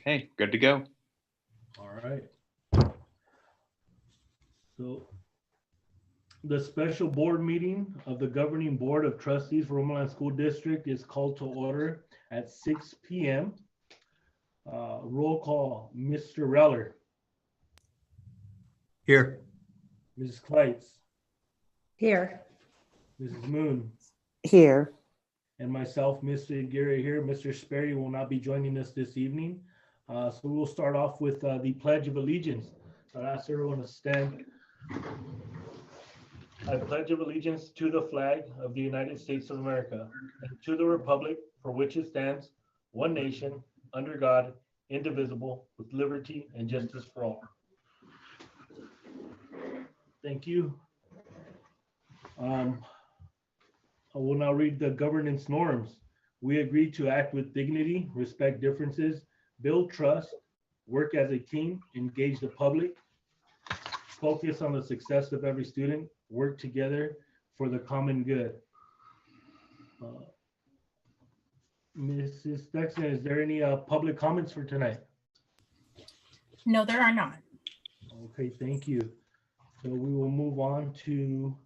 Okay, good to go. All right. So the special board meeting of the Governing Board of Trustees for Romoland School District is called to order at 6 p.m. Roll call, Mr. Reller. Here. Mrs. Kleitz. Here. Mrs. Moon. Here. And myself, Mr. Gary here. Mr. Sperry will not be joining us this evening. So we'll start off with the Pledge of Allegiance. So I'll ask everyone to stand. I pledge of allegiance to the flag of the United States of America and to the republic for which it stands, one nation, under God, indivisible, with liberty and justice for all. Thank you. I will now read the governance norms. We agree to act with dignity, respect differences, build trust, work as a team, engage the public, focus on the success of every student, work together for the common good. Mrs. Dexter, is there any public comments for tonight? No, there are not. Okay, thank you. So we will move on to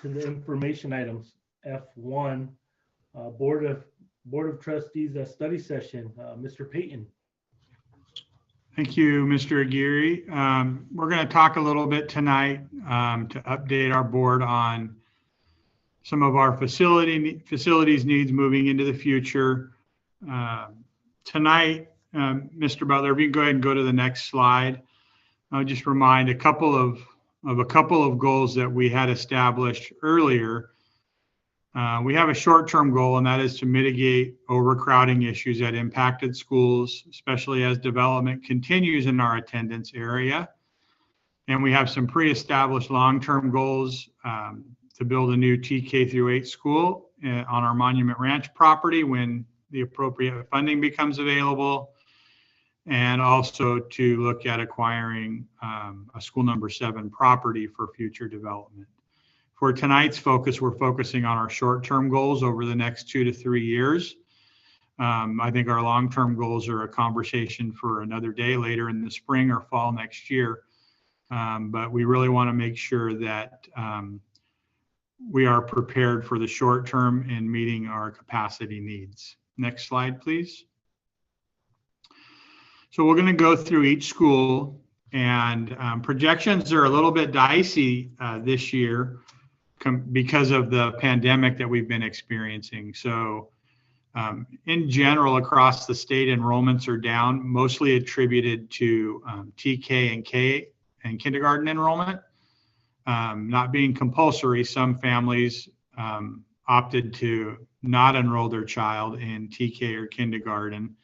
the information items. F1, Board of Trustees study session. Mr. Payton. Thank you, Mr. Aguirre. We're going to talk a little bit tonight to update our board on some of our facilities needs moving into the future. Tonight, Mr. Butler, if you can go ahead and go to the next slide. I'll just remind a couple of goals that we had established earlier. We have a short-term goal, and that is to mitigate overcrowding issues that impacted schools, especially as development continues in our attendance area. And we have some pre-established long-term goals to build a new TK through 8 school on our Monument Ranch property when the appropriate funding becomes available, and also to look at acquiring a school number 7 property for future development. For tonight's focus, we're focusing on our short-term goals over the next 2 to 3 years. I think our long-term goals are a conversation for another day later in the spring or fall next year. But we really want to make sure that we are prepared for the short term and meeting our capacity needs. Next slide, please. So we're going to go through each school, and projections are a little bit dicey this year because of the pandemic that we've been experiencing. So in general, across the state, enrollments are down, mostly attributed to TK and K and kindergarten enrollment. Not being compulsory, some families opted to not enroll their child in TK or kindergarten,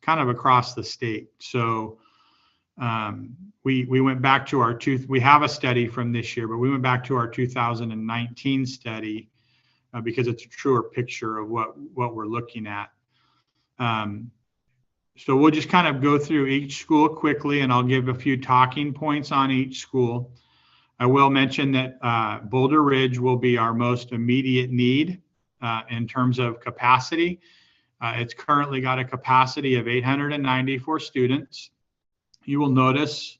kind of across the state. So we went back to we have a study from this year, but we went back to our 2019 study because it's a truer picture of what we're looking at. So we'll just kind of go through each school quickly, and I'll give a few talking points on each school. I will mention that Boulder Ridge will be our most immediate need in terms of capacity. It's currently got a capacity of 894 students. You will notice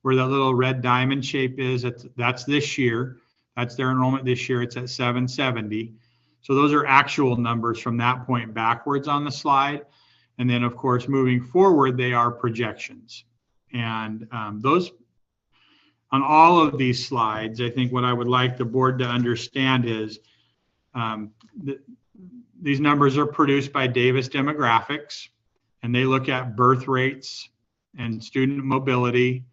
where that little red diamond shape is, that's this year. That's their enrollment this year. It's at 770. So those are actual numbers from that point backwards on the slide. And then, of course, moving forward, they are projections. And those, on all of these slides, I think what I would like the board to understand is these numbers are produced by Davis Demographics, and they look at birth rates and student mobility.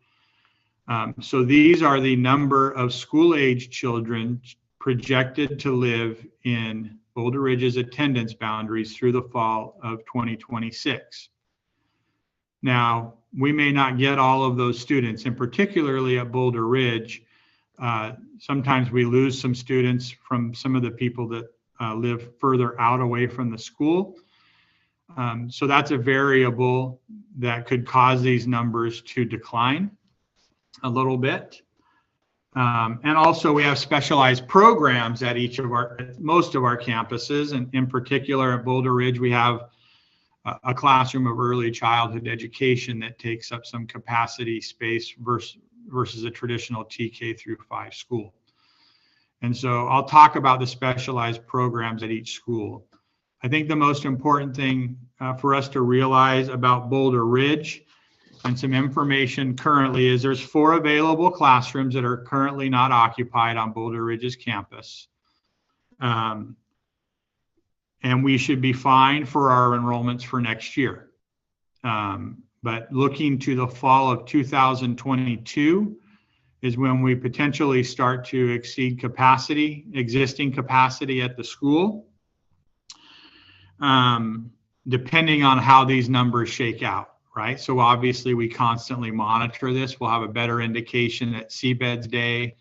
So these are the number of school-age children projected to live in Boulder Ridge's attendance boundaries through the fall of 2026. Now, we may not get all of those students, and particularly at Boulder Ridge, sometimes we lose some students from some of the people that live further out away from the school. So that's a variable that could cause these numbers to decline a little bit. And also we have specialized programs at most of our campuses, and in particular at Boulder Ridge, we have a classroom of early childhood education that takes up some capacity space versus a traditional TK through 5 school. And so I'll talk about the specialized programs at each school. I think the most important thing for us to realize about Boulder Ridge and some information currently is there's 4 available classrooms that are currently not occupied on Boulder Ridge's campus. And we should be fine for our enrollments for next year. But looking to the fall of 2022 is when we potentially start to exceed capacity, existing capacity at the school, depending on how these numbers shake out. Right. So obviously we constantly monitor this. We'll have a better indication at Seabeds Day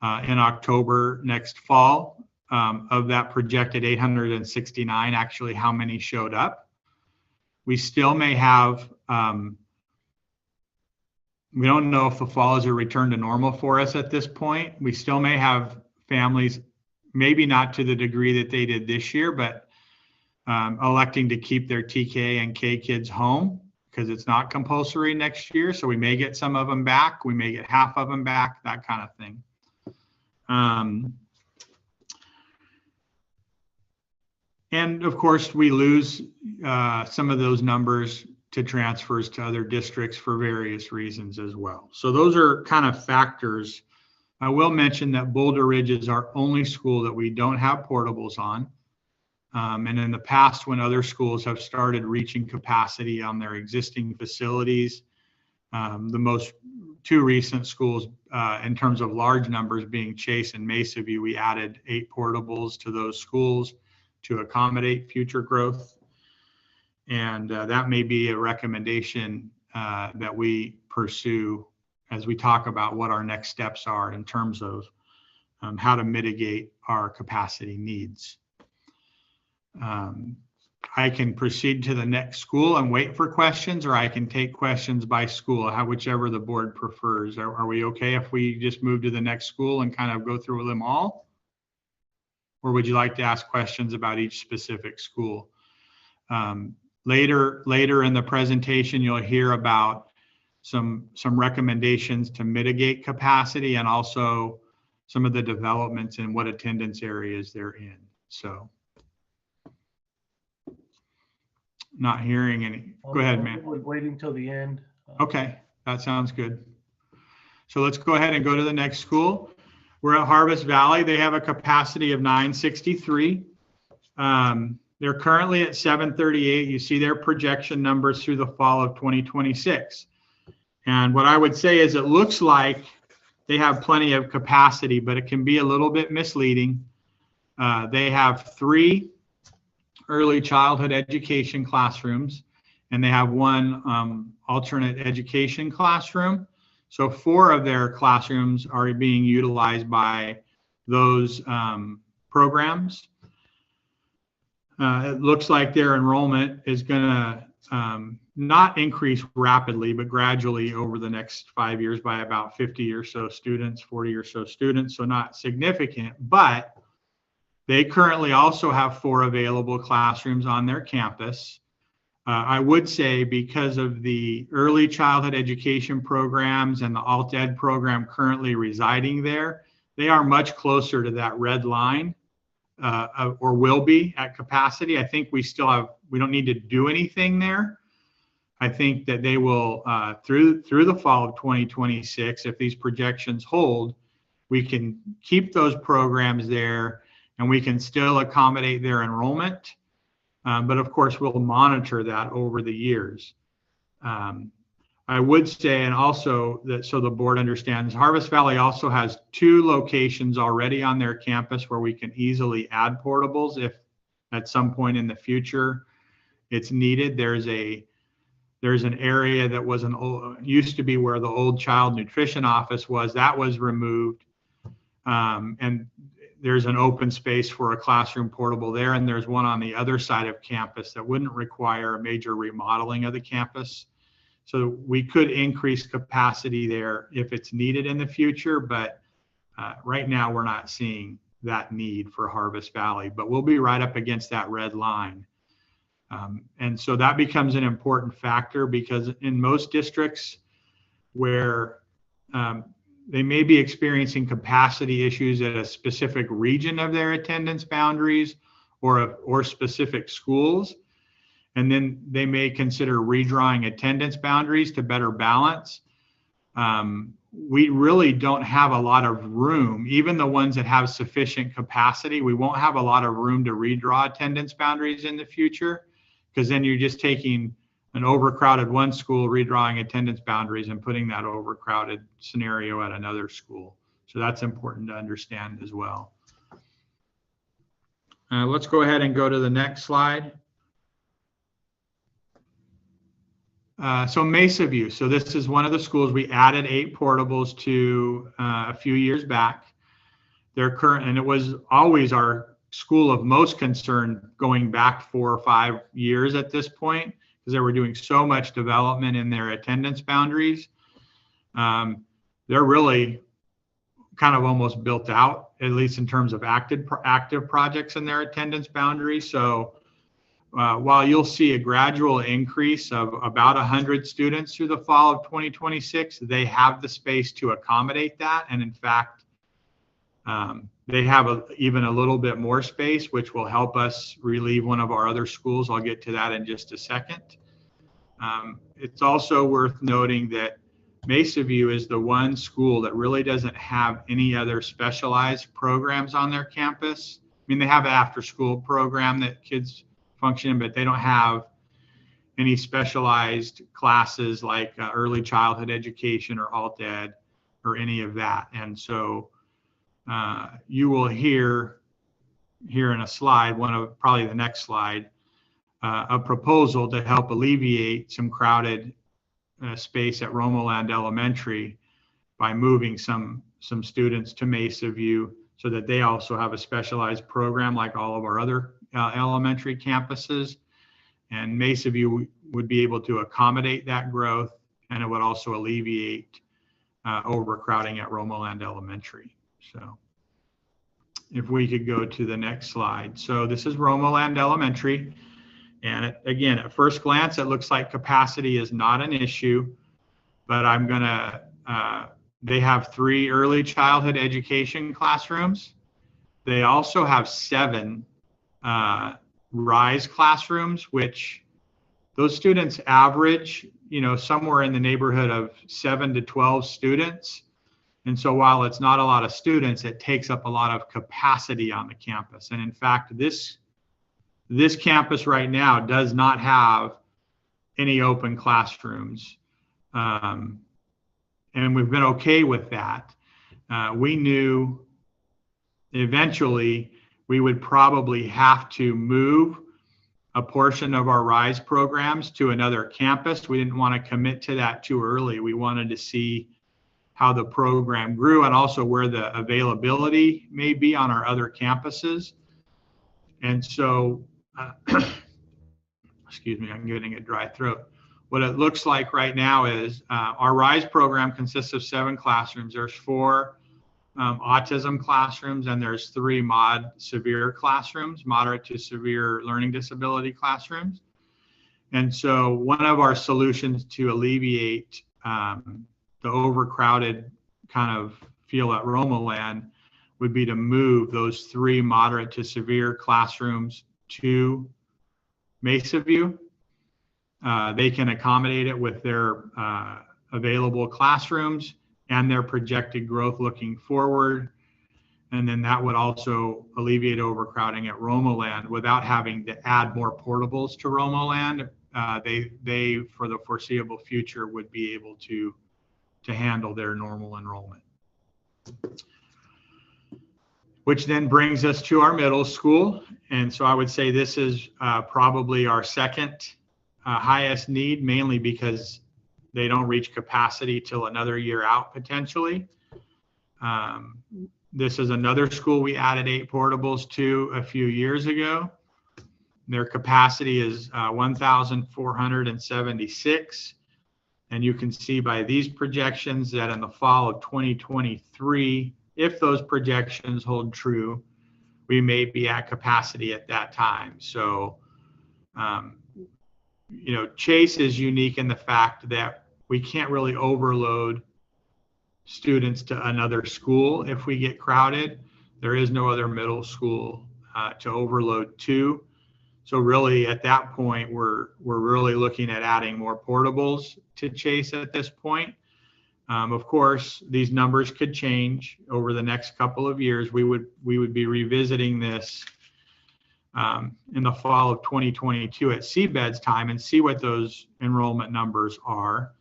in October next fall of that projected 869, actually how many showed up. We still may have, we don't know if the fall is a return to normal for us at this point. We still may have families, maybe not to the degree that they did this year, but electing to keep their TK and K kids home, because it's not compulsory next year. So we may get some of them back. We may get half of them back, that kind of thing. And of course, we lose some of those numbers to transfers to other districts for various reasons as well. So those are kind of factors. I will mention that Boulder Ridge is our only school that we don't have portables on. And in the past, when other schools have started reaching capacity on their existing facilities, the most 2 recent schools in terms of large numbers being Chase and Mesa View, we added 8 portables to those schools to accommodate future growth. And that may be a recommendation that we pursue as we talk about what our next steps are in terms of how to mitigate our capacity needs. I can proceed to the next school and wait for questions, or I can take questions by school, whichever the board prefers. Are we okay if we just move to the next school and kind of go through them all? Or would you like to ask questions about each specific school? Later in the presentation, you'll hear about some recommendations to mitigate capacity and also some of the developments and what attendance areas they're in. So. Not hearing any. Go ahead, man. We're waiting till the end. Okay, that sounds good. So let's go ahead and go to the next school. We're at Harvest Valley. They have a capacity of 963. They're currently at 738. You see their projection numbers through the fall of 2026. And what I would say is it looks like they have plenty of capacity, but it can be a little bit misleading. They have 3 early childhood education classrooms, and they have 1 alternate education classroom. So 4 of their classrooms are being utilized by those programs. It looks like their enrollment is going to not increase rapidly, but gradually over the next 5 years by about 50 or so students, 40 or so students. So not significant, but they currently also have 4 available classrooms on their campus. I would say because of the early childhood education programs and the alt ed program currently residing there, they are much closer to that red line or will be at capacity. I think we don't need to do anything there. I think that they will, through the fall of 2026, if these projections hold, we can keep those programs there and we can still accommodate their enrollment. But of course, we'll monitor that over the years. I would say, and also that so the board understands, Harvest Valley also has 2 locations already on their campus where we can easily add portables if at some point in the future it's needed. There's an area that was used to be where the old child nutrition office was. That was removed. And there's an open space for a classroom portable there, and there's one on the other side of campus that wouldn't require a major remodeling of the campus. So we could increase capacity there if it's needed in the future, but right now we're not seeing that need for Harvest Valley, but we'll be right up against that red line. And so that becomes an important factor, because in most districts where they may be experiencing capacity issues at a specific region of their attendance boundaries or specific schools, and then they may consider redrawing attendance boundaries to better balance. We really don't have a lot of room, even the ones that have sufficient capacity, we won't have a lot of room to redraw attendance boundaries in the future, because then you're just taking an overcrowded one school, redrawing attendance boundaries and putting that overcrowded scenario at another school. So that's important to understand as well. Let's go ahead and go to the next slide. So Mesa View. So this is one of the schools we added 8 portables to a few years back. They're current, and it was always our school of most concern going back 4 or 5 years at this point, because they were doing so much development in their attendance boundaries. They're really kind of almost built out, at least in terms of active projects in their attendance boundaries. So while you'll see a gradual increase of about 100 students through the fall of 2026, they have the space to accommodate that. And in fact, they have even a little bit more space, which will help us relieve one of our other schools. I'll get to that in just a second. It's also worth noting that Mesa View is the one school that really doesn't have any other specialized programs on their campus. I mean, they have an after-school program that kids function in, but they don't have any specialized classes like early childhood education or alt ed or any of that. And so you will hear here in a slide, probably the next slide, a proposal to help alleviate some crowded space at Romoland Elementary by moving some students to Mesa View, so that they also have a specialized program like all of our other elementary campuses. And Mesa View would be able to accommodate that growth, and it would also alleviate overcrowding at Romoland Elementary. So if we could go to the next slide. So this is Romoland Elementary. And again, at first glance, it looks like capacity is not an issue, but they have 3 early childhood education classrooms. They also have 7 RISE classrooms, which those students average, somewhere in the neighborhood of 7 to 12 students. And so while it's not a lot of students, it takes up a lot of capacity on the campus. And in fact, this campus right now does not have any open classrooms. And we've been okay with that. We knew eventually we would probably have to move a portion of our RISE programs to another campus. We didn't want to commit to that too early. We wanted to see how the program grew and also where the availability may be on our other campuses. And so, excuse me, I'm getting a dry throat. What it looks like right now is our RISE program consists of 7 classrooms. There's 4 autism classrooms, and there's 3 mod severe classrooms, moderate to severe learning disability classrooms. And so one of our solutions to alleviate the overcrowded kind of feel at Romoland would be to move those 3 moderate to severe classrooms to Mesa View. They can accommodate it with their available classrooms and their projected growth looking forward. And then that would also alleviate overcrowding at Romoland without having to add more portables to Romoland. They, for the foreseeable future, would be able to handle their normal enrollment. Which then brings us to our middle school. And so I would say this is probably our second highest need, mainly because they don't reach capacity till another year out potentially. This is another school we added 8 portables to a few years ago. Their capacity is 1,476. And you can see by these projections that in the fall of 2023, if those projections hold true, we may be at capacity at that time. So Chase is unique in the fact that we can't really overload students to another school if we get crowded. There is no other middle school to overload to. So really at that point, we're really looking at adding more portables to Chase at this point. Of course, these numbers could change over the next couple of years. We would be revisiting this in the fall of 2022 at seabed's time and see what those enrollment numbers are,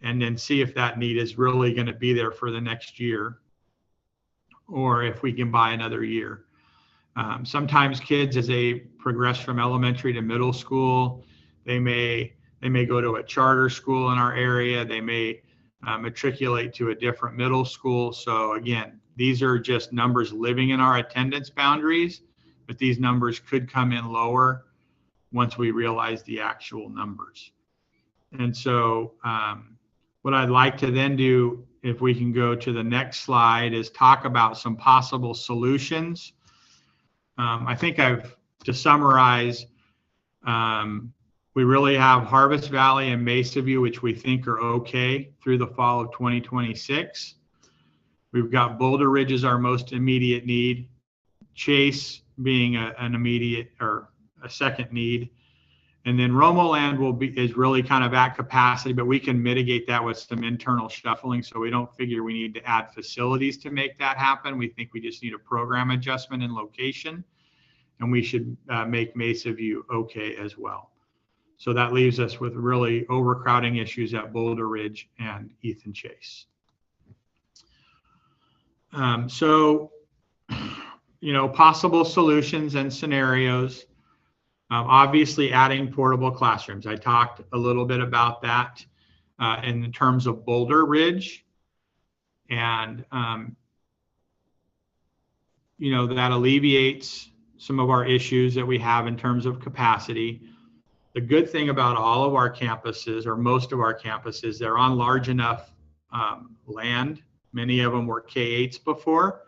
and then see if that need is really going to be there for the next year, or if we can buy another year. Sometimes kids, as they progress from elementary to middle school, they may go to a charter school in our area. They may matriculate to a different middle school. So again, these are just numbers living in our attendance boundaries, but these numbers could come in lower once we realize the actual numbers. And so what I'd like to then do, if we can go to the next slide, is talk about some possible solutions. I think to summarize, we really have Harvest Valley and Mesa View, which we think are okay through the fall of 2026. We've got Boulder Ridge as our most immediate need, Chase being an immediate or a second need, and then Romoland is really kind of at capacity, but we can mitigate that with some internal shuffling. So we don't figure we need to add facilities to make that happen. We think we just need a program adjustment in location, and we should make Mesa View okay as well. So that leaves us with really overcrowding issues at Boulder Ridge and Ethan Chase. Possible solutions and scenarios. Obviously, adding portable classrooms. I talked a little bit about that in terms of Boulder Ridge. And, that alleviates some of our issues that we have in terms of capacity. The good thing about all of our campuses, or most of our campuses, they're on large enough land. Many of them were K-8s before,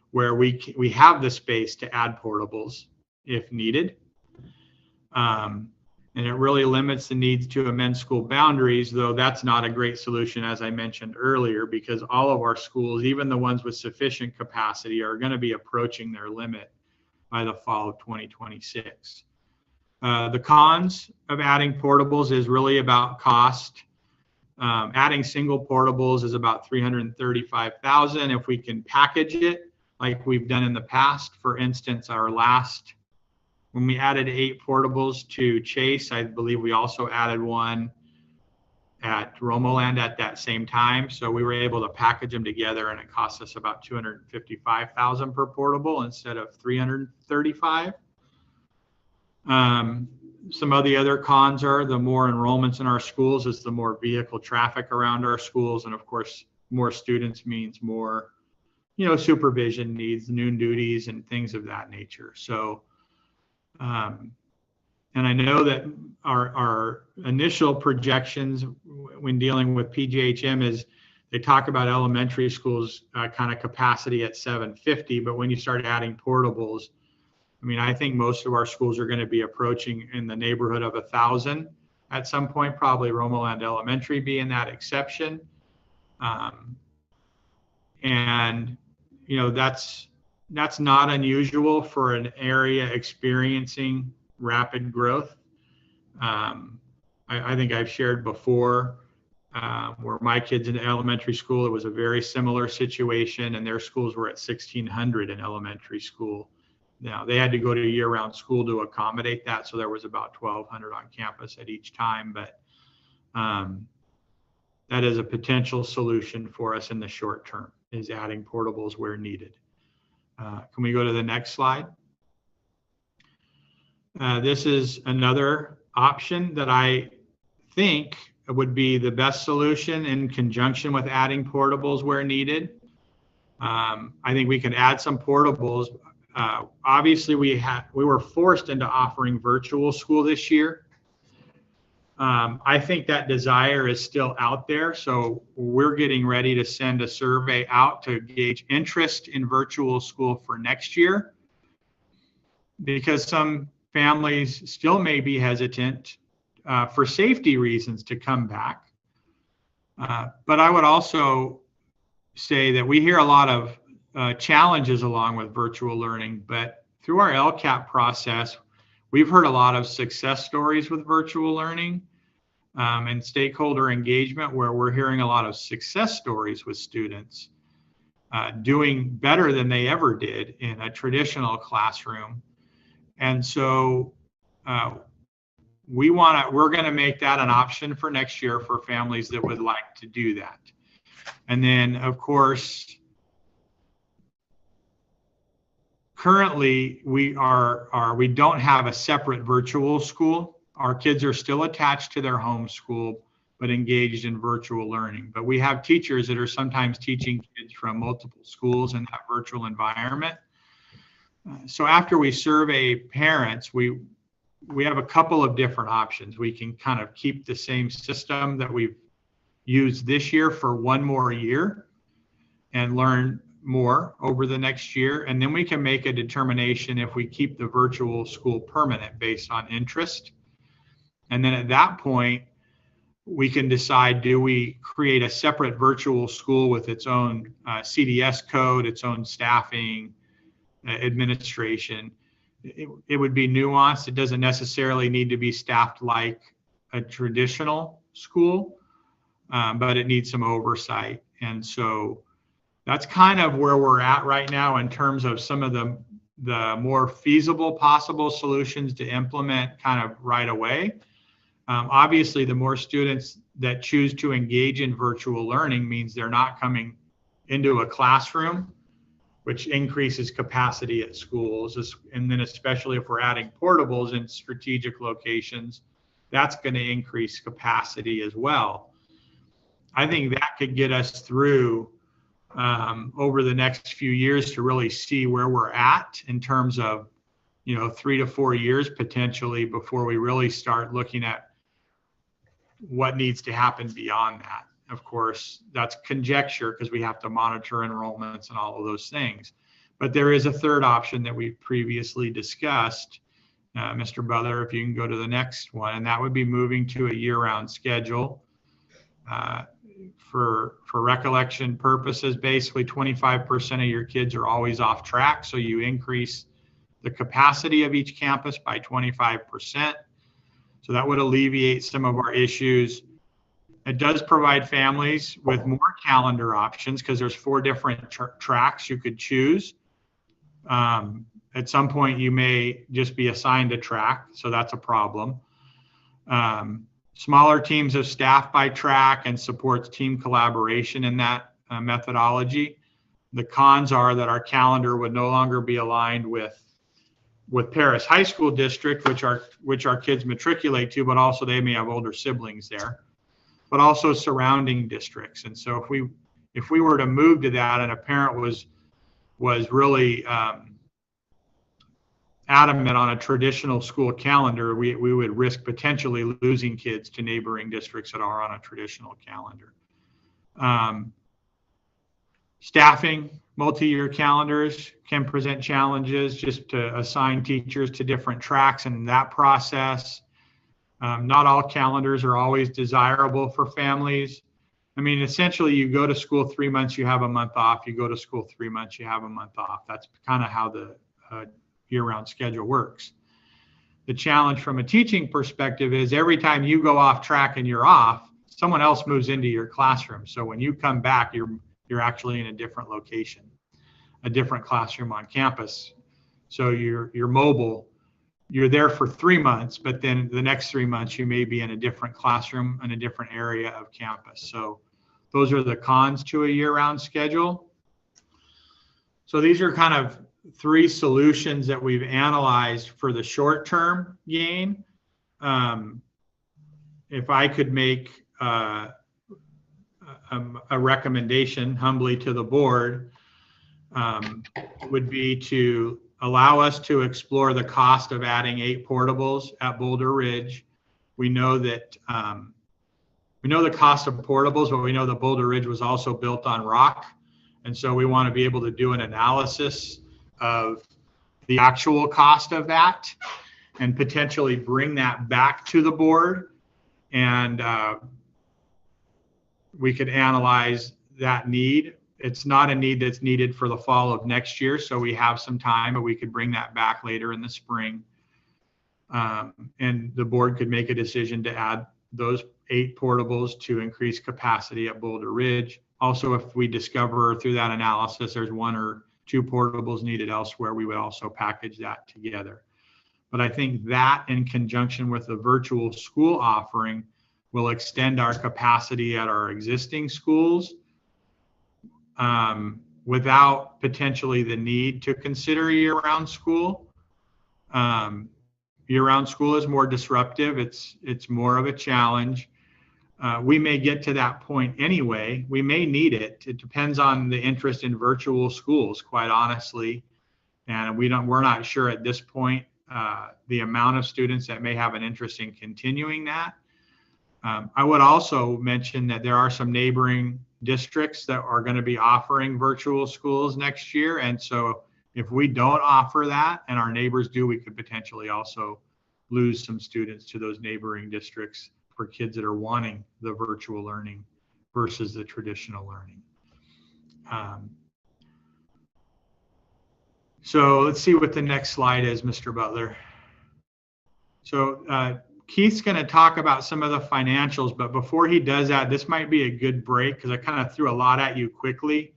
where we have the space to add portables if needed. And it really limits the needs to amend school boundaries, though that's not a great solution, as I mentioned earlier, because all of our schools, even the ones with sufficient capacity, are going to be approaching their limit by the fall of 2026. The cons of adding portables is really about cost. Adding single portables is about $335,000 if we can package it like we've done in the past. For instance, when we added 8 portables to Chase, I believe we also added one at Romoland at that same time. So we were able to package them together, and it cost us about $255,000 per portable instead of $335,000. Some of the other cons are the more enrollments in our schools is the more vehicle traffic around our schools. And of course, more students means more, supervision needs, noon duties and things of that nature. So, and I know that our initial projections when dealing with PGHM is they talk about elementary schools kind of capacity at 750, but when you start adding portables, I think most of our schools are going to be approaching in the neighborhood of 1,000 at some point, probably Romoland Elementary being that exception. That's not unusual for an area experiencing rapid growth. I think I've shared before where my kids in elementary school, it was a very similar situation, and their schools were at 1,600 in elementary school. Now, they had to go to year-round school to accommodate that, so there was about 1,200 on campus at each time, but that is a potential solution for us in the short term, is adding portables where needed. Can we go to the next slide? This is another option that I think would be the best solution in conjunction with adding portables where needed. I think we can add some portables. Obviously, we were forced into offering virtual school this year. I think that desire is still out there, so we're getting ready to send a survey out to gauge interest in virtual school for next year, because some families still may be hesitant for safety reasons to come back. But I would also say that we hear a lot of challenges along with virtual learning, but through our LCAP process, we've heard a lot of success stories with virtual learning and stakeholder engagement, where we're hearing a lot of success stories with students doing better than they ever did in a traditional classroom. And so we're going to make that an option for next year for families that would like to do that. And then, of course, currently we don't have a separate virtual school. Our kids are still attached to their home school, but engaged in virtual learning. But we have teachers that are sometimes teaching kids from multiple schools in that virtual environment. So after we survey parents, we have a couple of different options. We can kind of keep the same system that we've used this year for one more year and learn more over the next year. And then we can make a determination if we keep the virtual school permanent based on interest. And then at that point, we can decide, do we create a separate virtual school with its own CDS code, its own staffing, administration? It would be nuanced. It doesn't necessarily need to be staffed like a traditional school, but it needs some oversight. And so that's kind of where we're at right now in terms of some of the more feasible possible solutions to implement kind of right away. Obviously, the more students that choose to engage in virtual learning means they're not coming into a classroom, which increases capacity at schools. And then especially if we're adding portables in strategic locations, that's going to increase capacity as well. I think that could get us through over the next few years to really see where we're at in terms of, 3 to 4 years potentially before we really start looking at what needs to happen beyond that. Of course, that's conjecture because we have to monitor enrollments and all of those things. But there is a third option that we've previously discussed, Mr. Butler, if you can go to the next one, and that would be moving to a year-round schedule. For recollection purposes, basically 25% of your kids are always off track. So you increase the capacity of each campus by 25%. So that would alleviate some of our issues. It does provide families with more calendar options because there's 4 different tracks you could choose. At some point, you may just be assigned a track, so that's a problem. Smaller teams of staff by track and supports team collaboration in that methodology. The cons are that our calendar would no longer be aligned with Paris High School District, which our kids matriculate to, but also they may have older siblings there, but also surrounding districts. And so if we were to move to that and a parent was really adamant on a traditional school calendar, we would risk potentially losing kids to neighboring districts that are on a traditional calendar. Staffing multi-year calendars can present challenges just to assign teachers to different tracks in that process. Not all calendars are always desirable for families. I mean, essentially, you go to school 3 months, you have a month off. You go to school 3 months, you have a month off. That's kind of how the year-round schedule works. The challenge from a teaching perspective is every time you go off track and you're off, someone else moves into your classroom. So when you come back, you're actually in a different location, a different classroom on campus. So you're mobile. You're there for 3 months, but then the next 3 months you may be in a different classroom in a different area of campus. So those are the cons to a year-round schedule. So these are kind of 3 solutions that we've analyzed for the short-term gain. If I could make a recommendation humbly to the board, would be to allow us to explore the cost of adding 8 portables at Boulder Ridge. We know that we know the cost of portables, but we know that Boulder Ridge was also built on rock. And so we want to be able to do an analysis of the actual cost of that and potentially bring that back to the board and we could analyze that need. It's not a need that's needed for the fall of next year, so we have some time, but we could bring that back later in the spring. And the board could make a decision to add those 8 portables to increase capacity at Boulder Ridge. Also, if we discover through that analysis there's 1 or 2 portables needed elsewhere, we would also package that together. But I think that in conjunction with the virtual school offering will extend our capacity at our existing schools without potentially the need to consider year-round school. Year-round school is more disruptive. It's more of a challenge. We may get to that point anyway. We may need it. It depends on the interest in virtual schools, quite honestly. And we're not sure at this point the amount of students that may have an interest in continuing that. I would also mention that there are some neighboring districts that are going to be offering virtual schools next year. And so if we don't offer that and our neighbors do, we could potentially also lose some students to those neighboring districts for kids that are wanting the virtual learning versus the traditional learning. So let's see what the next slide is, Mr. Butler. So Keith's going to talk about some of the financials, but before he does that, this might be a good break because I kind of threw a lot at you quickly.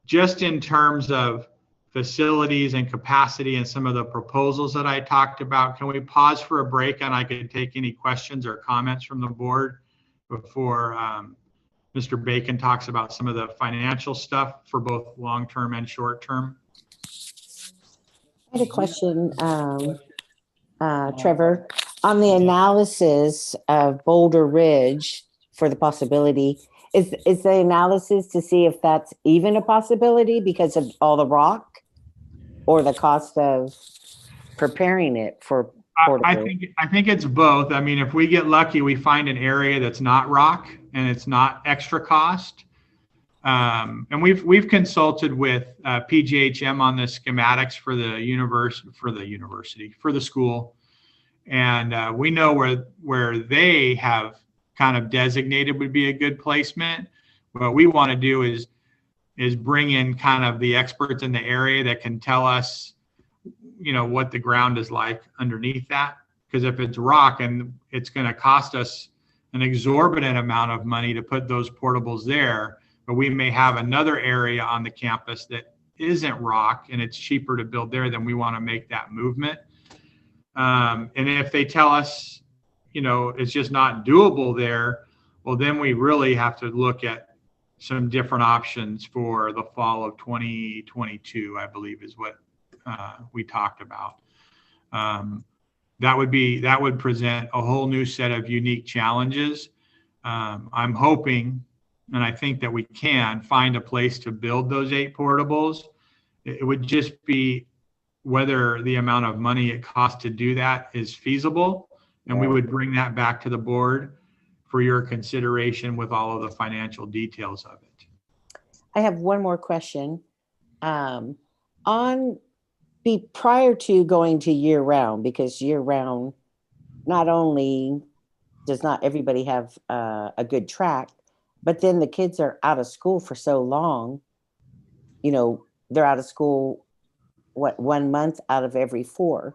Just in terms of facilities and capacity and some of the proposals that I talked about, can we pause for a break and I can take any questions or comments from the board before Mr. Bacon talks about some of the financial stuff for both long-term and short-term? I had a question, Trevor, on the analysis of Boulder Ridge for the possibility. Is the analysis to see if that's even a possibility because of all the rock or the cost of preparing it for portable? I think it's both. I mean, if we get lucky, we find an area that's not rock and it's not extra cost. And we've consulted with PGHM on the schematics for the school, and we know where they have kind of designated would be a good placement. What we want to do is bring in kind of the experts in the area that can tell us, what the ground is like underneath that. Because if it's rock and it's going to cost us an exorbitant amount of money to put those portables there, but we may have another area on the campus that isn't rock and it's cheaper to build there, then we want to make that movement. And if they tell us, it's just not doable there, well, then we really have to look at some different options for the fall of 2022, I believe is what we talked about. That would present a whole new set of unique challenges. I'm hoping, and I think that we can find a place to build those 8 portables. It would just be whether the amount of money it costs to do that is feasible. And we would bring that back to the board for your consideration with all of the financial details of it. I have one more question. Prior to going to year round, because year round, not only does not everybody have a good track, but then the kids are out of school for so long, they're out of school, 1 month out of every 4.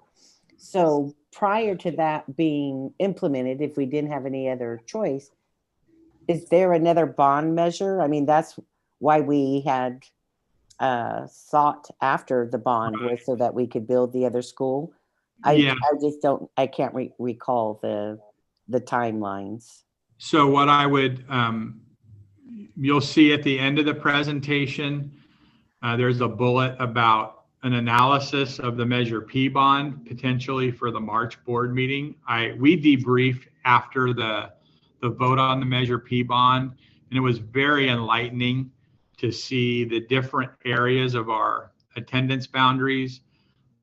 So prior to that being implemented, if we didn't have any other choice, is there another bond measure? I mean, that's why we had sought after the bond, was so that we could build the other school. I can't recall the timelines. So what I would, you'll see at the end of the presentation, there's a bullet about an analysis of the Measure P bond potentially for the March board meeting. We debriefed after the vote on the Measure P bond, and it was very enlightening to see the different areas of our attendance boundaries.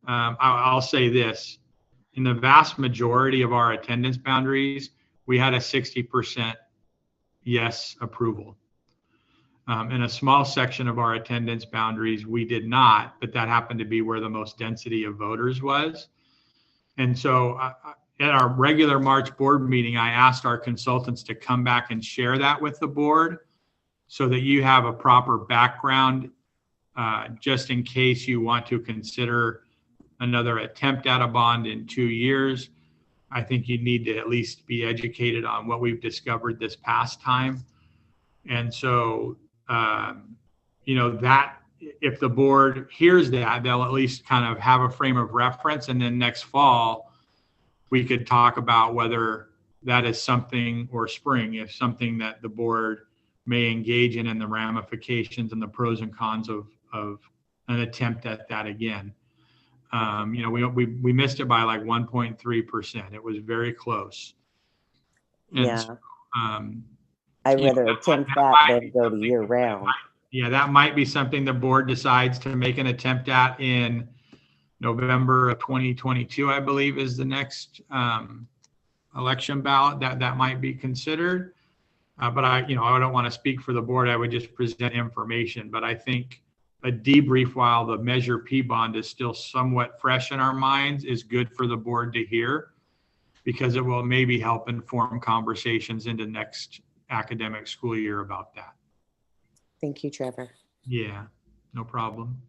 I'll say this, in the vast majority of our attendance boundaries, we had a 60% yes approval. In a small section of our attendance boundaries, we did not, but that happened to be where the most density of voters was. And so at our regular March board meeting, I asked our consultants to come back and share that with the board so that you have a proper background, just in case you want to consider another attempt at a bond in 2 years. I think you need to at least be educated on what we've discovered this past time. And so, that if the board hears that, they'll at least kind of have a frame of reference. And then next fall, we could talk about whether that is something, or spring, if something that the board may engage in, and the ramifications and the pros and cons of an attempt at that again. We missed it by like 1.3%. It was very close. And Yeah. so, I'd rather attempt that than go to year round. Yeah, that might be something the board decides to make an attempt at in November of 2022, I believe, is the next election ballot. That might be considered. But I don't want to speak for the board. I would just present information. But I think a debrief while the Measure P bond is still somewhat fresh in our minds is good for the board to hear, because it will maybe help inform conversations into next academic school year about that. Thank you, Trevor. Yeah, no problem.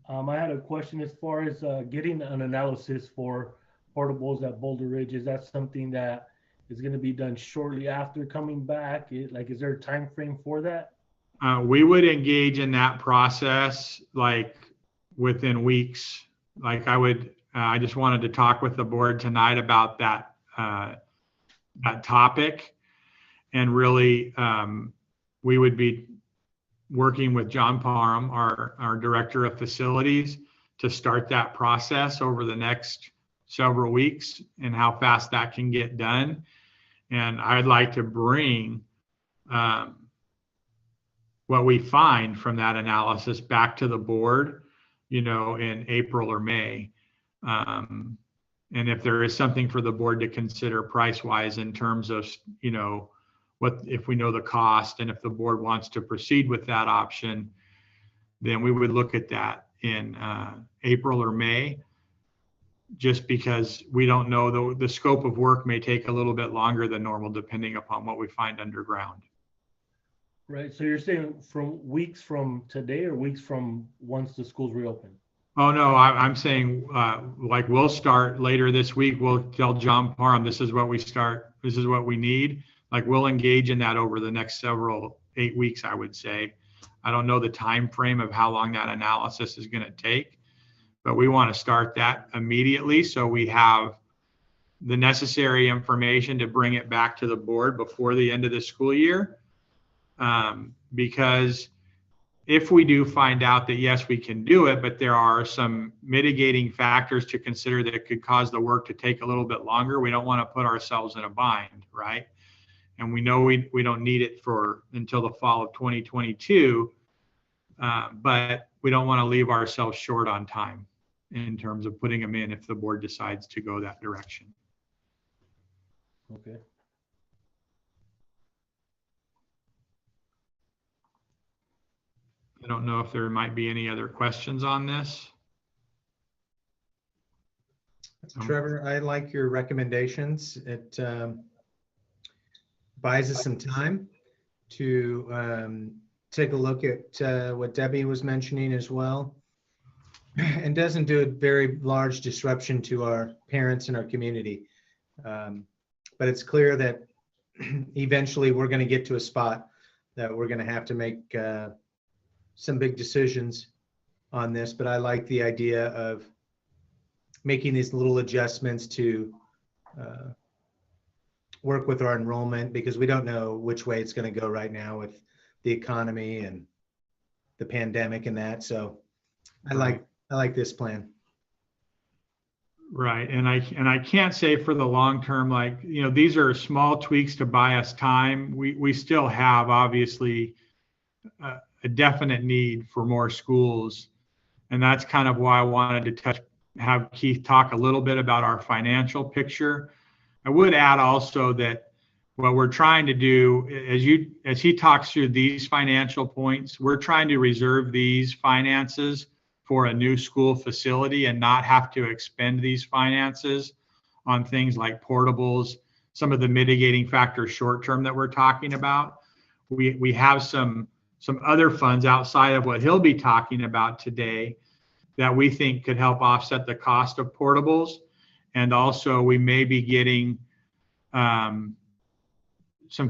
I had a question as far as getting an analysis for portables at Boulder Ridge. Is that something that is going to be done shortly after coming back? Is there a time frame for that? We would engage in that process like within weeks. Like I just wanted to talk with the board tonight about that topic, and really we would be working with John Parham, our director of facilities, to start that process over the next several weeks and how fast that can get done. And I'd like to bring what we find from that analysis back to the board, in April or May. And if there is something for the board to consider price-wise in terms of, what if we know the cost, and if the board wants to proceed with that option, then we would look at that in April or May, just because we don't know the scope of work may take a little bit longer than normal depending upon what we find underground. Right. So you're saying from weeks from today, or weeks from once the schools reopen? Oh, no, I'm saying we'll start later this week. We'll tell John Parham, this is what we start. This is what we need. We'll engage in that over the next 8 weeks, I would say. I don't know the time frame of how long that analysis is going to take, but we want to start that immediately so we have the necessary information to bring it back to the board before the end of the school year. Because if we do find out that, yes, we can do it, but there are some mitigating factors to consider that could cause the work to take a little bit longer, we don't want to put ourselves in a bind, right? And we know we don't need it until the fall of 2022, but we don't want to leave ourselves short on time in terms of putting them in if the board decides to go that direction. Okay. I don't know if there might be any other questions on this. Trevor, I like your recommendations. It buys us some time to take a look at what Debbie was mentioning as well, and doesn't do a very large disruption to our parents and our community. But it's clear that eventually we're going to get to a spot that we're going to have to make some big decisions on this. But I like the idea of making these little adjustments to work with our enrollment, because we don't know which way it's going to go right now with the economy and the pandemic and that. So I like this plan. Right. And I can't say for the long term, these are small tweaks to buy us time. We still have obviously a definite need for more schools. And that's kind of why I wanted to have Keith talk a little bit about our financial picture. I would add also that what we're trying to do, as he talks through these financial points, we're trying to reserve these finances for a new school facility and not have to expend these finances on things like portables, some of the mitigating factors short term that we're talking about. We have some other funds outside of what he'll be talking about today that we think could help offset the cost of portables. And also we may be getting some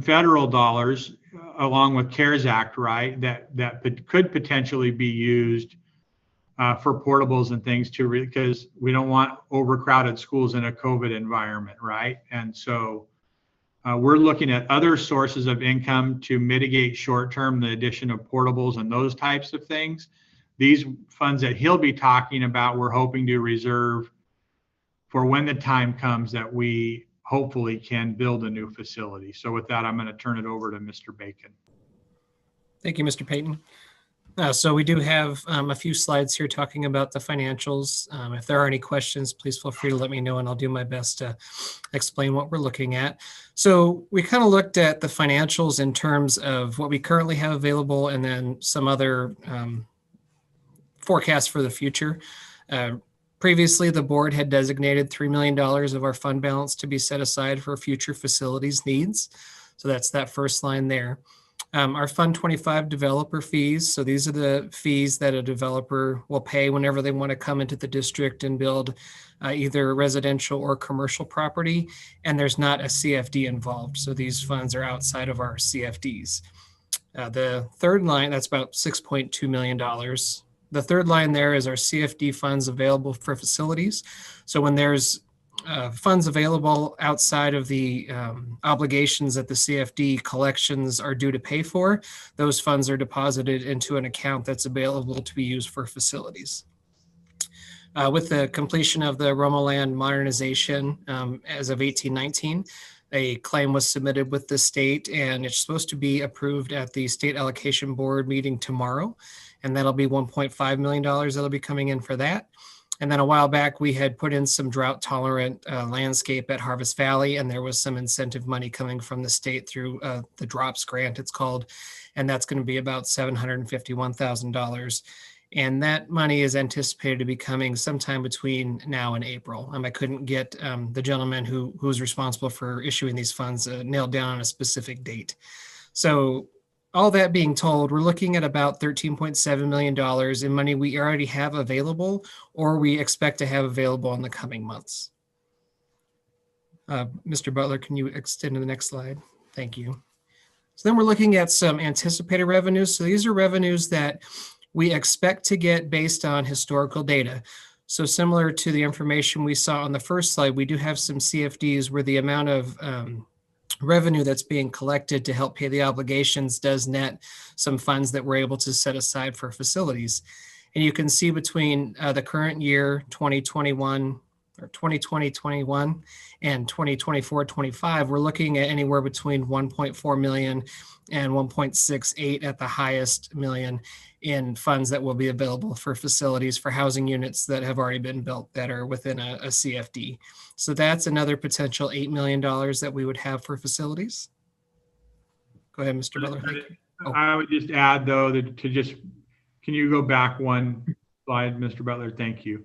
federal dollars along with CARES Act, right, that could potentially be used for portables and things too, because we don't want overcrowded schools in a COVID environment, right? And so we're looking at other sources of income to mitigate short-term, the addition of portables and those types of things. These funds that he'll be talking about, we're hoping to reserve for when the time comes that we hopefully can build a new facility. So with that, I'm going to turn it over to Mr. Bacon. Thank you, Mr. Payton. So we do have a few slides here talking about the financials. If there are any questions, please feel free to let me know and I'll do my best to explain what we're looking at. So we kind of looked at the financials in terms of what we currently have available and then some other forecasts for the future. Previously, the board had designated $3 million of our fund balance to be set aside for future facilities needs. So that's that first line there. Our Fund 25 developer fees. So these are the fees that a developer will pay whenever they want to come into the district and build either residential or commercial property. And there's not a CFD involved. So these funds are outside of our CFDs. The third line, that's about $6.2 million. The third line there is our CFD funds available for facilities. So when there's funds available outside of the obligations that the CFD collections are due to pay for, those funds are deposited into an account that's available to be used for facilities. With the completion of the Romoland modernization as of 1819, a claim was submitted with the state and it's supposed to be approved at the state allocation board meeting tomorrow. And that'll be $1.5 million that'll be coming in for that. And then a while back, we had put in some drought tolerant landscape at Harvest Valley, and there was some incentive money coming from the state through the DROPS grant, it's called, and that's going to be about $751,000. And that money is anticipated to be coming sometime between now and April. I couldn't get the gentleman who's responsible for issuing these funds nailed down on a specific date. So all that being told, we're looking at about $13.7 million in money we already have available or we expect to have available in the coming months. Mr. Butler, can you extend to the next slide? Thank you. So then we're looking at some anticipated revenues. So these are revenues that we expect to get based on historical data. So similar to the information we saw on the first slide, we do have some CFDs where the amount of revenue that's being collected to help pay the obligations does net some funds that we're able to set aside for facilities. And you can see between the current year 2021 or 2020-21 and 2024-25, we're looking at anywhere between 1.4 million and 1.68 at the highest million in funds that will be available for facilities for housing units that have already been built that are within a CFD. So that's another potential $8 million that we would have for facilities. Go ahead, Mr. Butler. I would just add though that can you go back one slide, Mr. Butler? Thank you.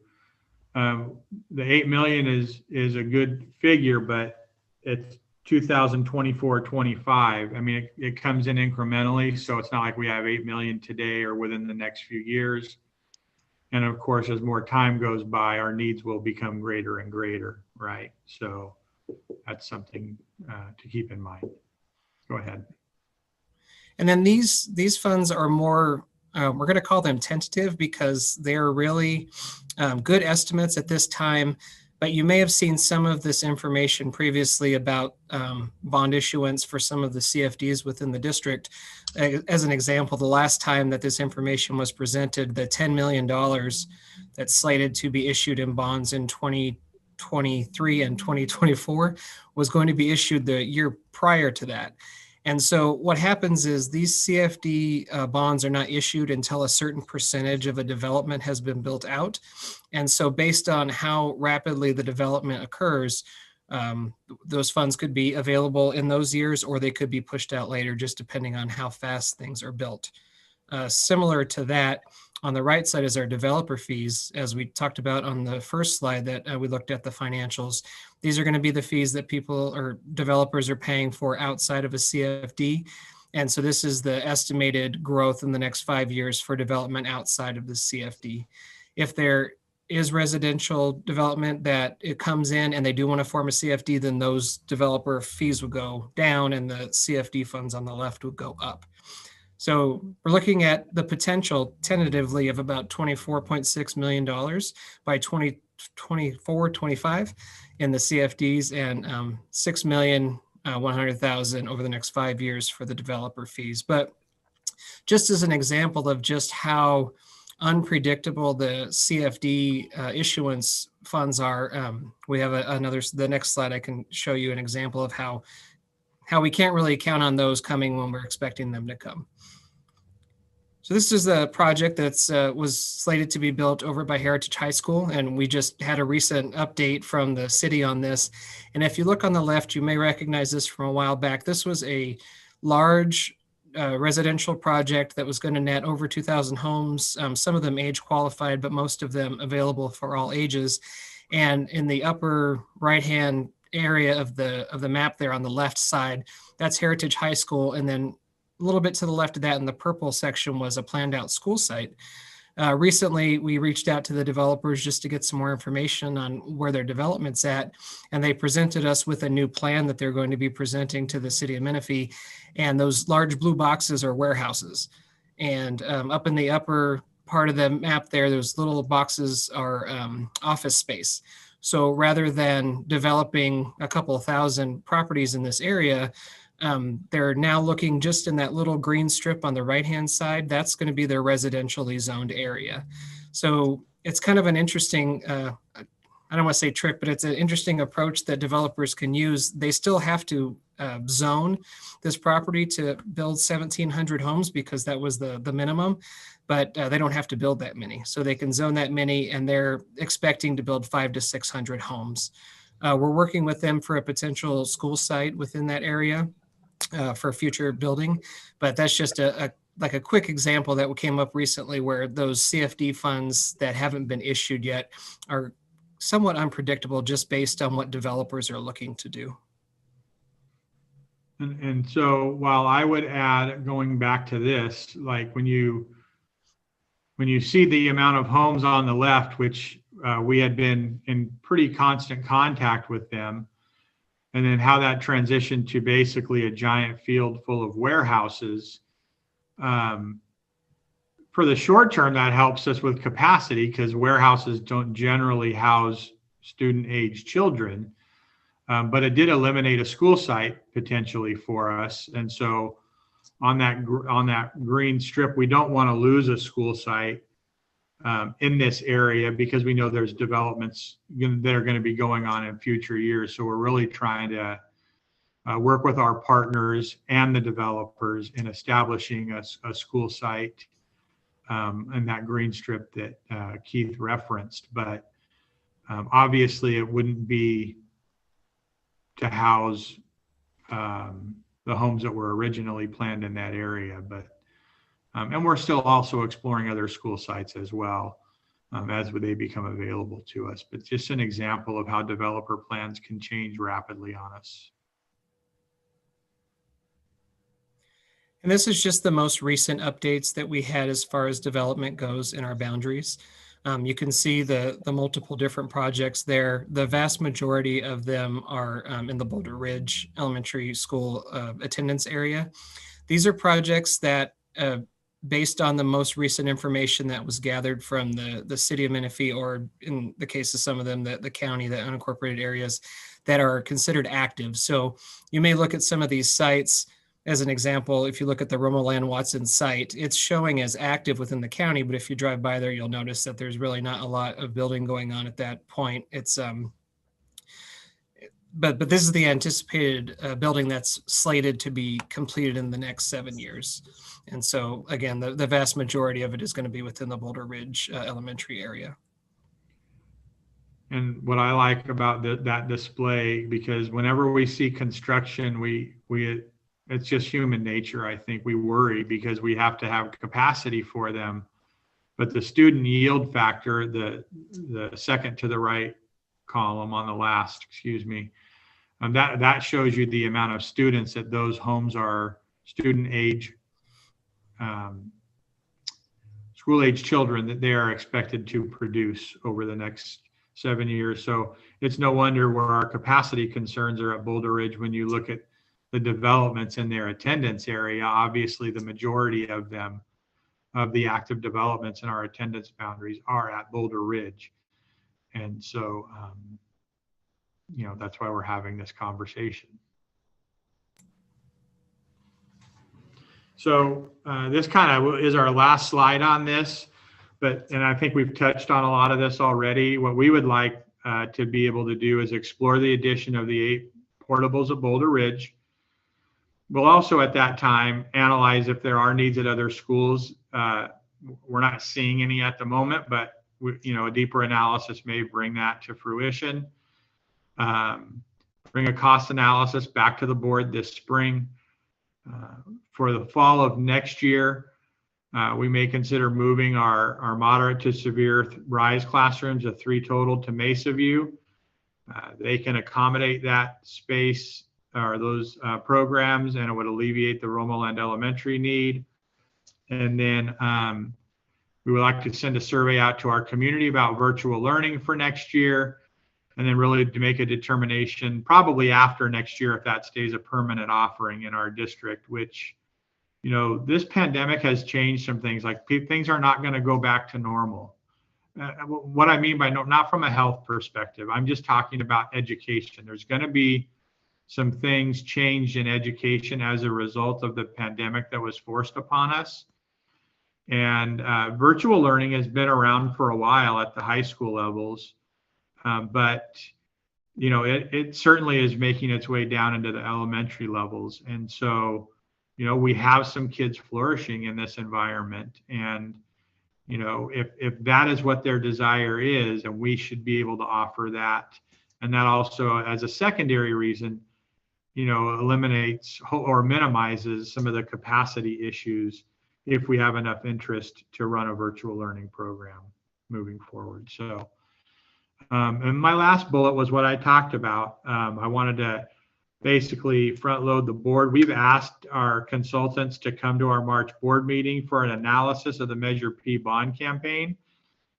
The 8 million is a good figure, but it's 2024-25. It comes in incrementally, so it's not like we have 8 million today or within the next few years. And of course, as more time goes by, our needs will become greater and greater, right? So that's something to keep in mind. Go ahead. And then these funds are more, we're going to call them tentative because they're really good estimates at this time. But you may have seen some of this information previously about bond issuance for some of the CFDs within the district. As an example, the last time that this information was presented, the $10 million that's slated to be issued in bonds in 2023 and 2024 was going to be issued the year prior to that. And so what happens is these CFD bonds are not issued until a certain percentage of a development has been built out. And so based on how rapidly the development occurs, those funds could be available in those years or they could be pushed out later, just depending on how fast things are built. Similar to that, On the right side is our developer fees, as we talked about on the first slide that we looked at the financials. These are going to be the fees that people or developers are paying for outside of a CFD. And so this is the estimated growth in the next 5 years for development outside of the CFD. If there is residential development that it comes in and they do want to form a CFD, then those developer fees would go down and the CFD funds on the left would go up. So we're looking at the potential tentatively of about $24.6 million by 2024, 25 in the CFDs, and $6,100,000 over the next 5 years for the developer fees. But just as an example of just how unpredictable the CFD issuance funds are, we have the next slide. I can show you an example of how we can't really count on those coming when we're expecting them to come. So this is a project that's was slated to be built over by Heritage High School, and we just had a recent update from the city on this. And if you look on the left, you may recognize this from a while back. This was a large residential project that was going to net over 2,000 homes, some of them age qualified, but most of them available for all ages. And in the upper right-hand area of the map there on the left side, that's Heritage High School, and then a little bit to the left of that in the purple section was a planned out school site. Recently, we reached out to the developers just to get some more information on where their development's at, and they presented us with a new plan that they're going to be presenting to the city of Menifee. And those large blue boxes are warehouses. And up in the upper part of the map there, those little boxes are office space. So rather than developing a couple of thousand properties in this area, they're now looking just in that little green strip on the right-hand side. That's going to be their residentially zoned area. So it's kind of an interesting, I don't want to say trick, but it's an interesting approach that developers can use. They still have to zone this property to build 1,700 homes because that was the minimum, but they don't have to build that many. So they can zone that many, and they're expecting to build 500 to 600 homes. We're working with them for a potential school site within that area for future building, but that's just like a quick example that came up recently where those CFD funds that haven't been issued yet are somewhat unpredictable just based on what developers are looking to do. And so while I would add, going back to this, like when you see the amount of homes on the left, which we had been in pretty constant contact with them, and then how that transitioned to basically a giant field full of warehouses. For the short term, that helps us with capacity because warehouses don't generally house student-age children, but it did eliminate a school site potentially for us. And so on that green strip, we don't want to lose a school site in this area because we know there's developments that are going to be going on in future years. So we're really trying to work with our partners and the developers in establishing a school site in that green strip that Keith referenced. But obviously it wouldn't be to house the homes that were originally planned in that area, but and we're still also exploring other school sites as well as they become available to us. But just an example of how developer plans can change rapidly on us. And this is just the most recent updates that we had as far as development goes in our boundaries. You can see the multiple different projects there. The vast majority of them are in the Boulder Ridge Elementary School attendance area. These are projects that based on the most recent information that was gathered from the city of Menifee, or in the case of some of them, the county, the unincorporated areas that are considered active. So you may look at some of these sites. As an example, if you look at the Romoland Watson site, it's showing as active within the county, but if you drive by there, you'll notice that there's really not a lot of building going on at that point. It's but this is the anticipated building that's slated to be completed in the next 7 years. And so again, the vast majority of it is going to be within the Boulder Ridge elementary area. And what I like about that display, because whenever we see construction, it's just human nature. I think we worry because we have to have capacity for them But the student yield factor, the second to the right column on the last, excuse me, that shows you the amount of students that those homes are student age, school age children that they are expected to produce over the next 7 years. So it's no wonder where our capacity concerns are at Boulder Ridge. When you look at the developments in their attendance area, obviously the majority of them, of the active developments in our attendance boundaries, are at Boulder Ridge. And so, that's why we're having this conversation. So this kind of is our last slide on this, and I think we've touched on a lot of this already. What we would like to be able to do is explore the addition of the 8 portables at Boulder Ridge. We'll also at that time analyze if there are needs at other schools. We're not seeing any at the moment, but a deeper analysis may bring that to fruition. Bring a cost analysis back to the board this spring. For the fall of next year, we may consider moving our moderate to severe RISE classrooms, a 3 total, to Mesa View. They can accommodate that space or those programs, and it would alleviate the Romoland elementary need. And then we would like to send a survey out to our community about virtual learning for next year, and then really to make a determination probably after next year if that stays a permanent offering in our district, which, this pandemic has changed some things. Like things are not going to go back to normal. What I mean by not from a health perspective, I'm just talking about education. There's going to be some things changed in education as a result of the pandemic that was forced upon us. And virtual learning has been around for a while at the high school levels, but it certainly is making its way down into the elementary levels. And so, we have some kids flourishing in this environment, and if that is what their desire is, and we should be able to offer that. And that also, as a secondary reason, eliminates or minimizes some of the capacity issues if we have enough interest to run a virtual learning program moving forward. So, and my last bullet was what I talked about. I wanted to basically front load the board. We've asked our consultants to come to our March board meeting for an analysis of the Measure P bond campaign.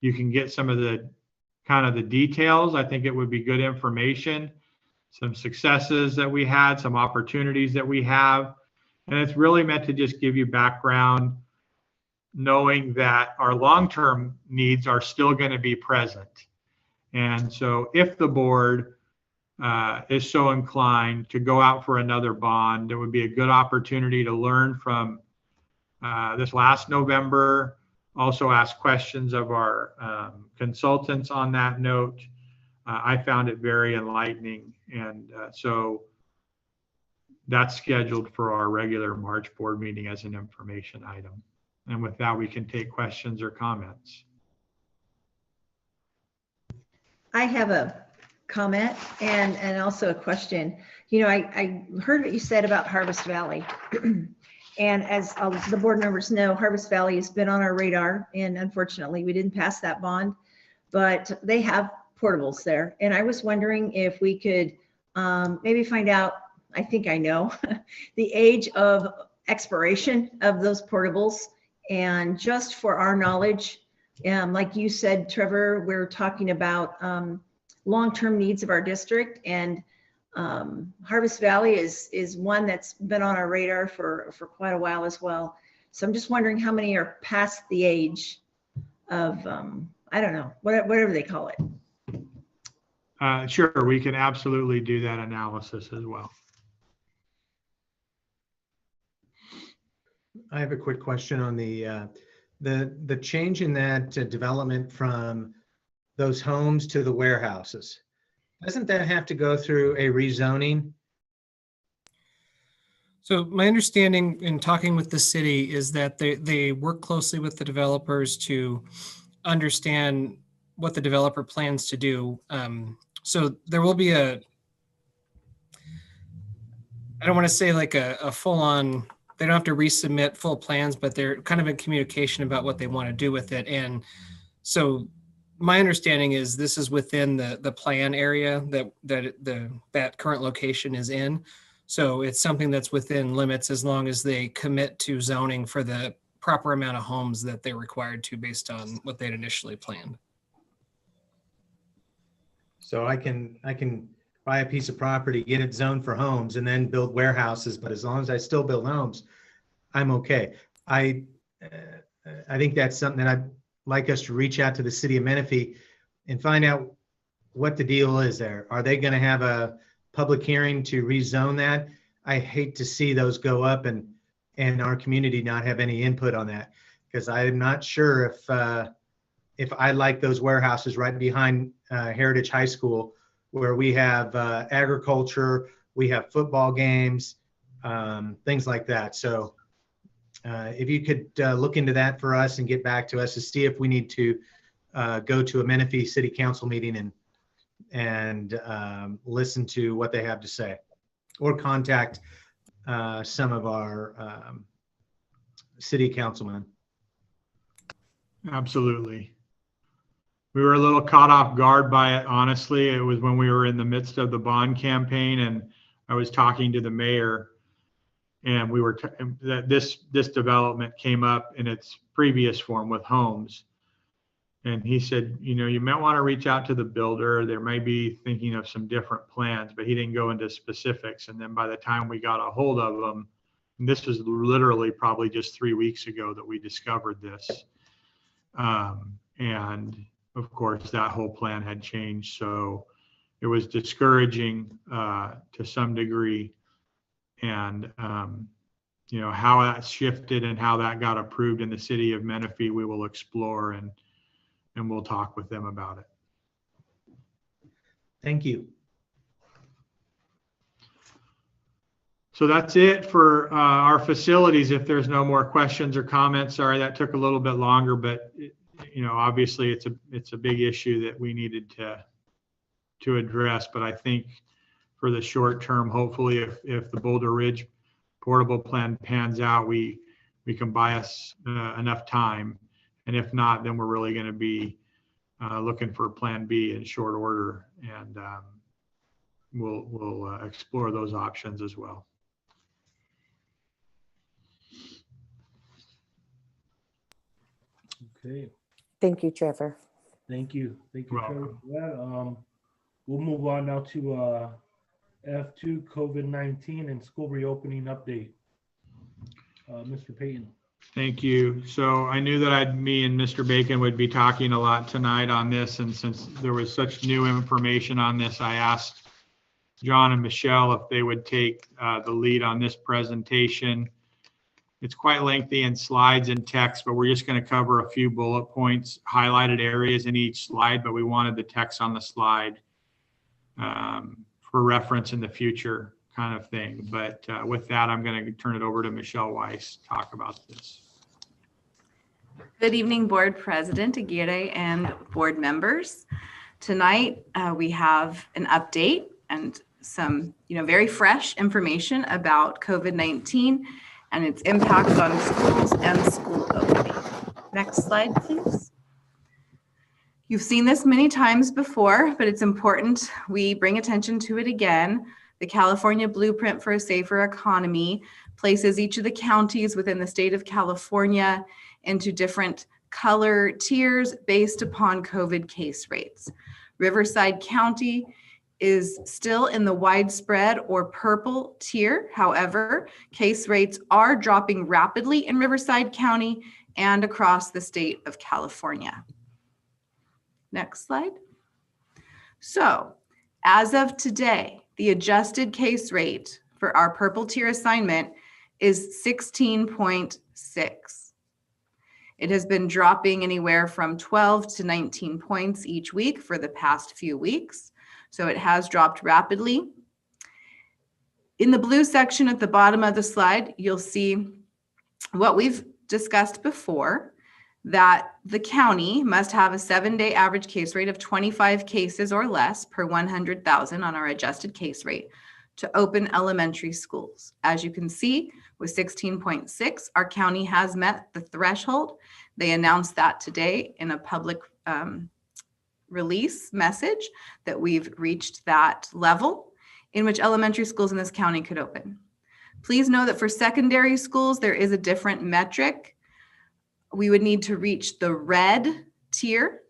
You can get some of the details. I think it would be good information, some successes that we had, some opportunities that we have. And it's really meant to just give you background, knowing that our long-term needs are still going to be present. And so if the board is so inclined to go out for another bond, it would be a good opportunity to learn from this last November, also ask questions of our consultants on that note. I found it very enlightening. And so that's scheduled for our regular March board meeting as an information item. And with that, we can take questions or comments. I have a comment and also a question. I heard what you said about Harvest Valley. And as the board members know, Harvest Valley has been on our radar, and unfortunately we didn't pass that bond, but they have portables there. And I was wondering if we could maybe find out, I think I know, the age of expiration of those portables. And just for our knowledge, like you said, Trevor, we're talking about long-term needs of our district, and Harvest Valley is one that's been on our radar for quite a while as well. So I'm just wondering how many are past the age of, I don't know, whatever they call it. Sure, we can absolutely do that analysis as well. I have a quick question on the change in that development from those homes to the warehouses. Doesn't that have to go through a rezoning? So my understanding in talking with the city is that they work closely with the developers to understand what the developer plans to do. So there will be I don't want to say like a full-on they don't have to resubmit full plans, but they're kind of in communication about what they want to do with it. And so my understanding is this is within the plan area that current location is in. So it's something that's within limits as long as they commit to zoning for the proper amount of homes that they're required to based on what they'd initially planned. So I can buy a piece of property, get it zoned for homes, and then build warehouses. But as long as I still build homes, I'm okay. I think that's something that I'd like us to reach out to the city of Menifee and find out what the deal is there. Are they going to have a public hearing to rezone that? I hate to see those go up and our community not have any input on that, because I'm not sure if I like those warehouses right behind Heritage High School, where we have agriculture, we have football games, things like that. So if you could look into that for us and get back to us to see if we need to go to a Menifee City Council meeting and listen to what they have to say, or contact some of our city councilmen. Absolutely. We were a little caught off guard by it, honestly. It was when we were in the midst of the bond campaign, and I was talking to the mayor, and we were that this development came up in its previous form with homes. And he said, you might want to reach out to the builder. They may be thinking of some different plans, but he didn't go into specifics. And then by the time we got a hold of them, and this was literally probably just 3 weeks ago that we discovered this. And of course, that whole plan had changed. So it was discouraging to some degree. And, how that shifted and how that got approved in the city of Menifee, we will explore and we'll talk with them about it. Thank you. So that's it for our facilities. If there's no more questions or comments, sorry that took a little bit longer, but obviously it's a big issue that we needed to address. But I think for the short term, hopefully if the Boulder Ridge portable plan pans out, we can buy us enough time. And if not, then we're really going to be looking for plan B in short order, and we'll explore those options as well. Okay. Thank you, Trevor. Thank you. Thank you, You're Trevor, for that. We'll move on now to F2 COVID-19 and school reopening update. Mr. Payton. Thank you. So I knew that me and Mr. Bacon would be talking a lot tonight on this, and since there was such new information on this, I asked John and Michelle if they would take the lead on this presentation. It's quite lengthy in slides and text, but we're just going to cover a few bullet points, highlighted areas in each slide, but we wanted the text on the slide for reference in the future, kind of thing. But with that, I'm going to turn it over to Michelle Weiss to talk about this. Good evening, Board President Aguirre and board members. Tonight, we have an update and some very fresh information about COVID-19 and its impacts on schools and school opening. Next slide, please. You've seen this many times before, but it's important we bring attention to it again. The California Blueprint for a Safer Economy places each of the counties within the state of California into different color tiers based upon COVID case rates. Riverside County is still in the widespread or purple tier. However, case rates are dropping rapidly in Riverside County and across the state of California. Next slide. So, as of today, the adjusted case rate for our purple tier assignment is 16.6. It has been dropping anywhere from 12 to 19 points each week for the past few weeks. So it has dropped rapidly. In the blue section at the bottom of the slide, you'll see what we've discussed before, that the county must have a 7-day average case rate of 25 cases or less per 100,000 on our adjusted case rate to open elementary schools. As you can see, with 16.6, our county has met the threshold. They announced that today in a public release message that we've reached that level in which elementary schools in this county could open. Please know that for secondary schools, there is a different metric. We would need to reach the red tier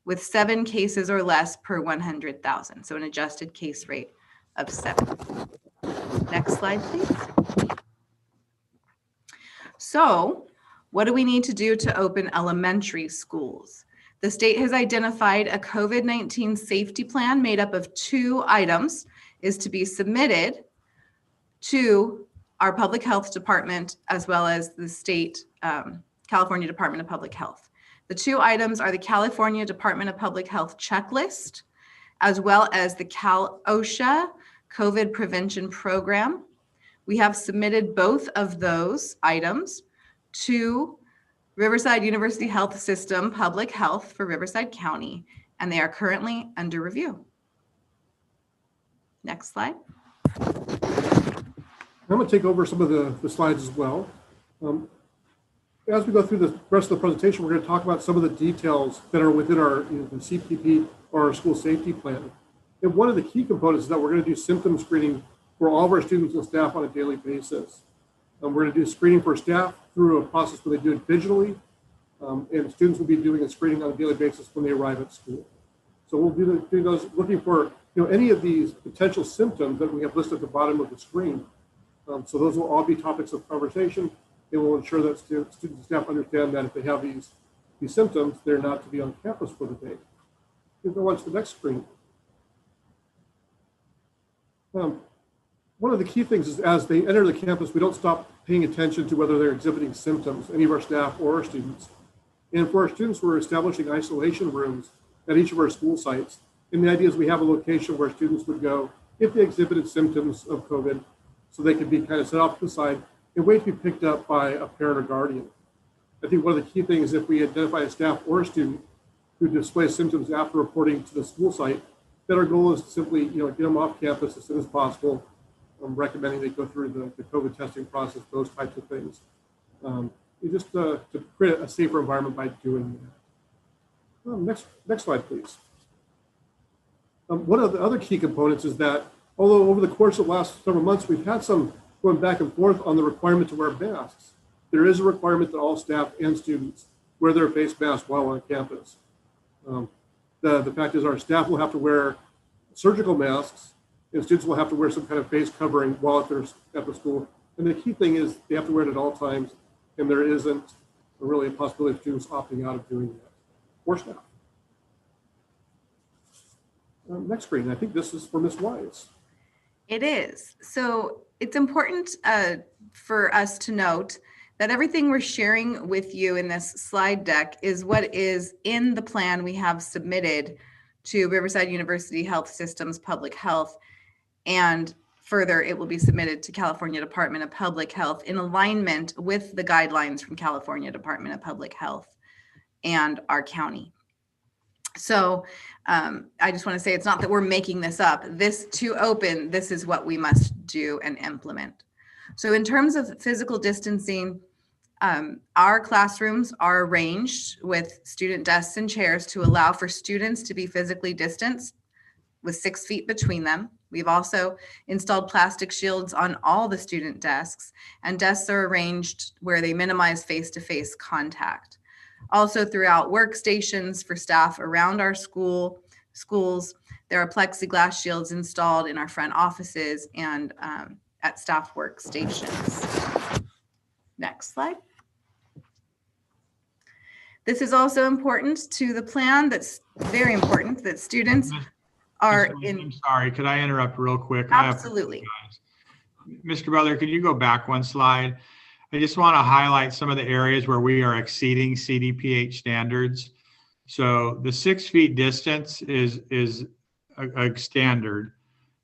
with 7 cases or less per 100,000. So an adjusted case rate of 7. Next slide, please. So what do we need to do to open elementary schools? The state has identified a COVID-19 safety plan made up of 2 items is to be submitted to our public health department as well as the state California Department of Public Health. The 2 items are the California Department of Public Health checklist, as well as the Cal-OSHA COVID prevention program. We have submitted both of those items to Riverside University Health System Public Health for Riverside County, and they are currently under review. Next slide. I'm going to take over some of the slides as well. As we go through the rest of the presentation, we're going to talk about some of the details that are within our the CPP or our school safety plan. And one of the key components is that we're going to do symptom screening for all of our students and staff on a daily basis. We're going to do screening for staff through a process where they do it digitally, and students will be doing a screening on a daily basis when they arrive at school. So we'll be doing those, looking for any of these potential symptoms that we have listed at the bottom of the screen. So those will all be topics of conversation. It will ensure that students and staff understand that if they have these symptoms, they're not to be on campus for the day. We'll go on to the next screen. One of the key things is as they enter the campus, we don't stop paying attention to whether they're exhibiting symptoms, any of our staff or our students. And for our students, we're establishing isolation rooms at each of our school sites. And the idea is we have a location where students would go if they exhibited symptoms of COVID, so they could be kind of set off to the side and wait to be picked up by a parent or guardian. I think one of the key things, if we identify a staff or a student who displays symptoms after reporting to the school site, that our goal is to simply get them off campus as soon as possible. I'm recommending they go through the COVID testing process, those types of things. Just to create a safer environment by doing that. Next slide, please. One of the other key components is that although over the course of the last several months, we've had some going back and forth on the requirement to wear masks, there is a requirement that all staff and students wear their face masks while on campus. The fact is our staff will have to wear surgical masks and students will have to wear some kind of face covering while at the school. And the key thing is they have to wear it at all times, and there isn't really a possibility of students opting out of doing that, or staff. Next screen, I think this is for Ms. Wise. It is. So it's important for us to note that everything we're sharing with you in this slide deck is what is in the plan we have submitted to Riverside University Health Systems Public Health. And further, it will be submitted to California Department of Public Health in alignment with the guidelines from California Department of Public Health and our county. So I just want to say it's not that we're making this up. This to open, this is what we must do and implement. So in terms of physical distancing, our classrooms are arranged with student desks and chairs to allow for students to be physically distanced with 6 feet between them. We've also installed plastic shields on all the student desks, and desks are arranged where they minimize face-to-face contact. Also throughout workstations for staff around our schools, there are plexiglass shields installed in our front offices and at staff workstations. Next slide. This is also important to the plan. That's very important that students are in. I'm sorry, could I interrupt real quick? Absolutely. Mr. Butler, could you go back one slide? I just want to highlight some of the areas where we are exceeding CDPH standards. So the 6 feet distance is a standard.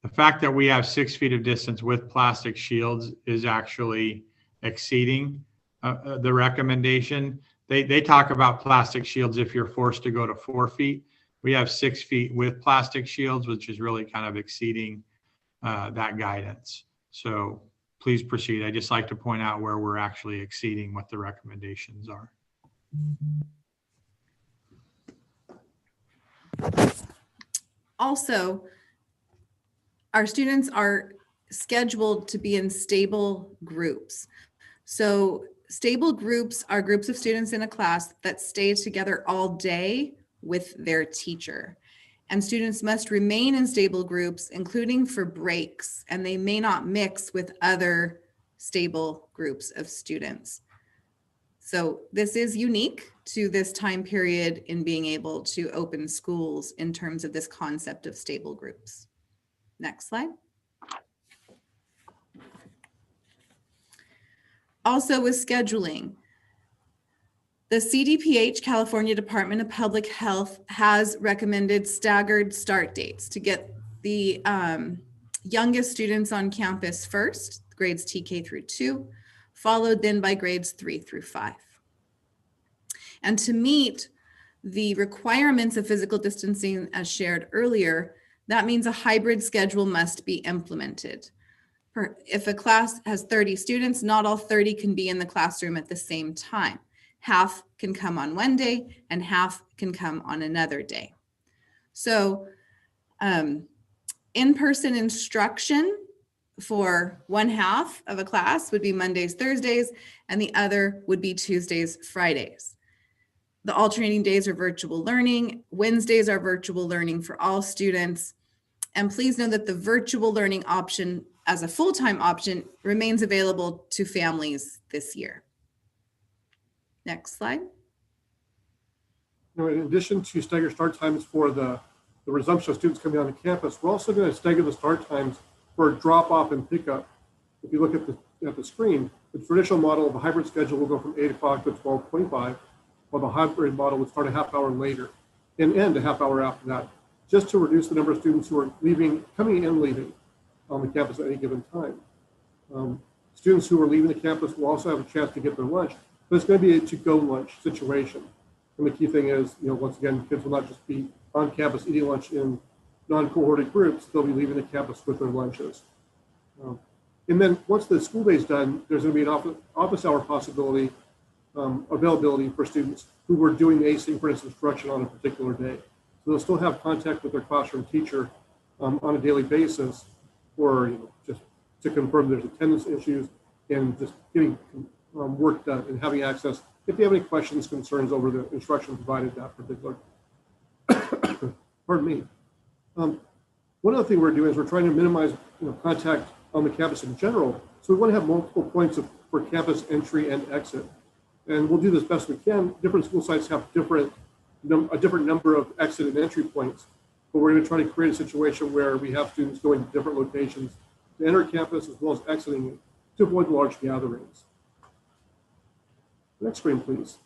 The fact that we have 6 feet of distance with plastic shields is actually exceeding the recommendation. They talk about plastic shields if you're forced to go to 4 feet. We have 6 feet with plastic shields, which is really kind of exceeding that guidance. So please proceed. I just like to point out where we're actually exceeding what the recommendations are. Also, our students are scheduled to be in stable groups. So stable groups are groups of students in a class that stay together all day with their teacher. And students must remain in stable groups, including for breaks, and they may not mix with other stable groups of students. So this is unique to this time period in being able to open schools in terms of this concept of stable groups. Next slide. Also with scheduling, the CDPH, California Department of Public Health, has recommended staggered start dates to get the youngest students on campus first, grades TK through 2, followed then by grades 3 through 5. And to meet the requirements of physical distancing as shared earlier, that means a hybrid schedule must be implemented. If a class has 30 students, not all 30 can be in the classroom at the same time. Half can come on one day and half can come on another day. So in-person instruction for one half of a class would be Mondays, Thursdays, and the other would be Tuesdays, Fridays. The alternating days are virtual learning. Wednesdays are virtual learning for all students. And please know that the virtual learning option as a full-time option remains available to families this year. Next slide. In addition to staggered start times for the resumption of students coming onto campus, we're also going to stagger the start times for drop-off and pickup. If you look at the screen, the traditional model of a hybrid schedule will go from 8 o'clock to 12:25, while the hybrid model would start a half hour later and end a half hour after that, just to reduce the number of students who are coming and leaving on the campus at any given time. Students who are leaving the campus will also have a chance to get their lunch, but it's going to be a to-go lunch situation. And the key thing is, once again, kids will not just be on campus eating lunch in non-cohorted groups, they'll be leaving the campus with their lunches. And then once the school day is done, there's going to be an office hour possibility, availability for students who were doing asynchronous instruction on a particular day. So they'll still have contact with their classroom teacher on a daily basis, or just to confirm there's attendance issues and just getting work done and having access if they have any questions, concerns over the instruction provided that particular. Pardon me. One other thing we're doing is we're trying to minimize contact on the campus in general. So we want to have multiple points for campus entry and exit. And we'll do this best we can. Different school sites have a different number of exit and entry points, but we're going to try to create a situation where we have students going to different locations to enter campus as well as exiting it to avoid large gatherings. Next screen, please.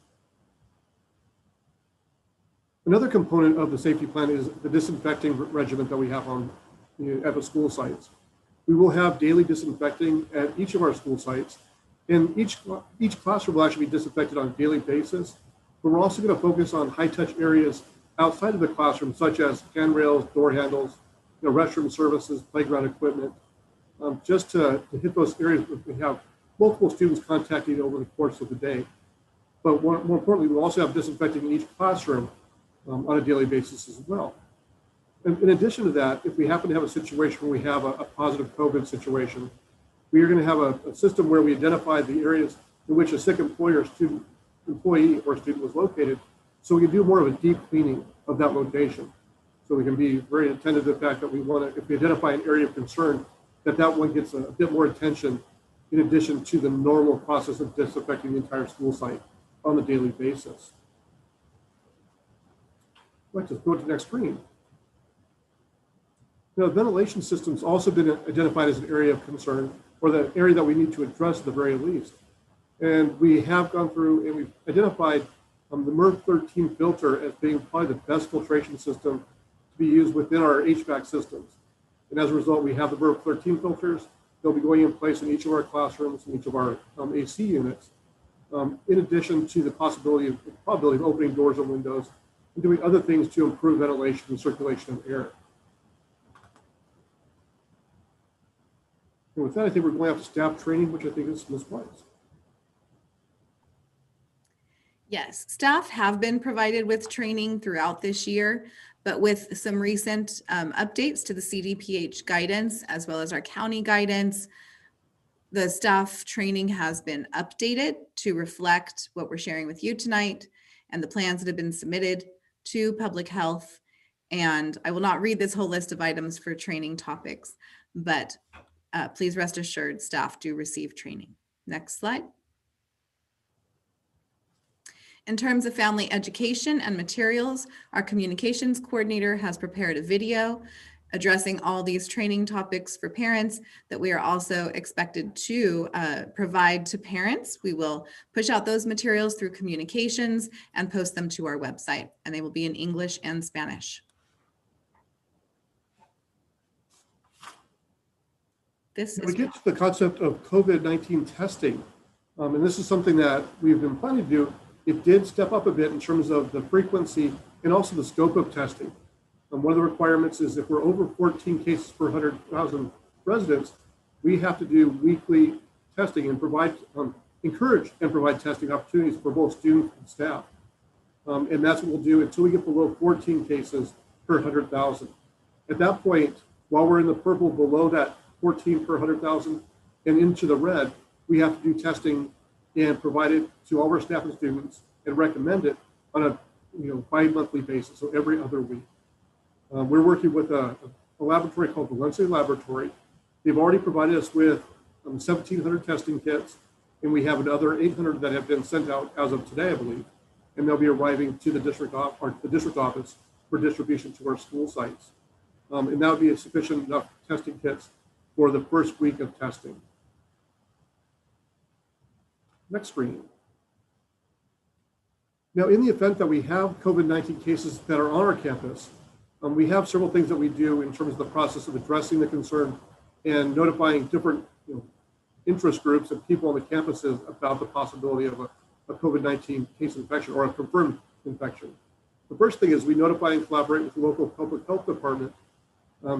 Another component of the safety plan is the disinfecting regimen that we have on at the school sites. We will have daily disinfecting at each of our school sites, and each classroom will actually be disinfected on a daily basis. But we're also going to focus on high-touch areas outside of the classroom, such as handrails, door handles, restroom services, playground equipment, just to hit those areas where we have multiple students contacting over the course of the day. But more importantly, we'll also have disinfecting in each classroom on a daily basis as well. And in addition to that, if we happen to have a situation where we have a positive COVID situation, we are going to have a system where we identify the areas in which a sick employee or student was located, so we can do more of a deep cleaning of that location. So we can be very attentive to the fact that we want to, if we identify an area of concern, that one gets a bit more attention in addition to the normal process of disinfecting the entire school site on a daily basis. Let's just go to the next screen. Ventilation systems also been identified as an area of concern, or the area that we need to address at the very least. And we have gone through and we've identified the MERV 13 filter as being probably the best filtration system to be used within our HVAC systems. And as a result, we have the MERV 13 filters. They'll be going in place in each of our classrooms and each of our AC units, in addition to the probability of opening doors and windows and doing other things to improve ventilation and circulation of air. And with that, I think we're going off to staff training, which I think is Ms. Wise. Yes, staff have been provided with training throughout this year, but with some recent updates to the CDPH guidance, as well as our county guidance, the staff training has been updated to reflect what we're sharing with you tonight and the plans that have been submitted to public health. And I will not read this whole list of items for training topics, but please rest assured staff do receive training. Next slide. In terms of family education and materials, our communications coordinator has prepared a video addressing all these training topics for parents that we are also expected to provide to parents. We will push out those materials through communications and post them to our website, and they will be in English and Spanish. This we get to the concept of COVID-19 testing, and this is something that we've been planning to do. It did step up a bit in terms of the frequency and also the scope of testing. One of the requirements is if we're over 14 cases per 100,000 residents, we have to do weekly testing and provide, encourage and provide testing opportunities for both students and staff. And that's what we'll do until we get below 14 cases per 100,000. At that point, while we're in the purple below that 14 per 100,000 and into the red, we have to do testing and provide it to all of our staff and students and recommend it on a bi-monthly basis, so every other week. We're working with a laboratory called Valencia Laboratory. They've already provided us with 1,700 testing kits, and we have another 800 that have been sent out as of today, I believe, and they'll be arriving to the district office for distribution to our school sites. And that would be a sufficient enough testing kits for the first week of testing. Next screen. Now, in the event that we have COVID-19 cases that are on our campus, we have several things that we do in terms of the process of addressing the concern and notifying different interest groups and people on the campuses about the possibility of a COVID-19 case infection or a confirmed infection. The first thing is we notify and collaborate with the local public health department,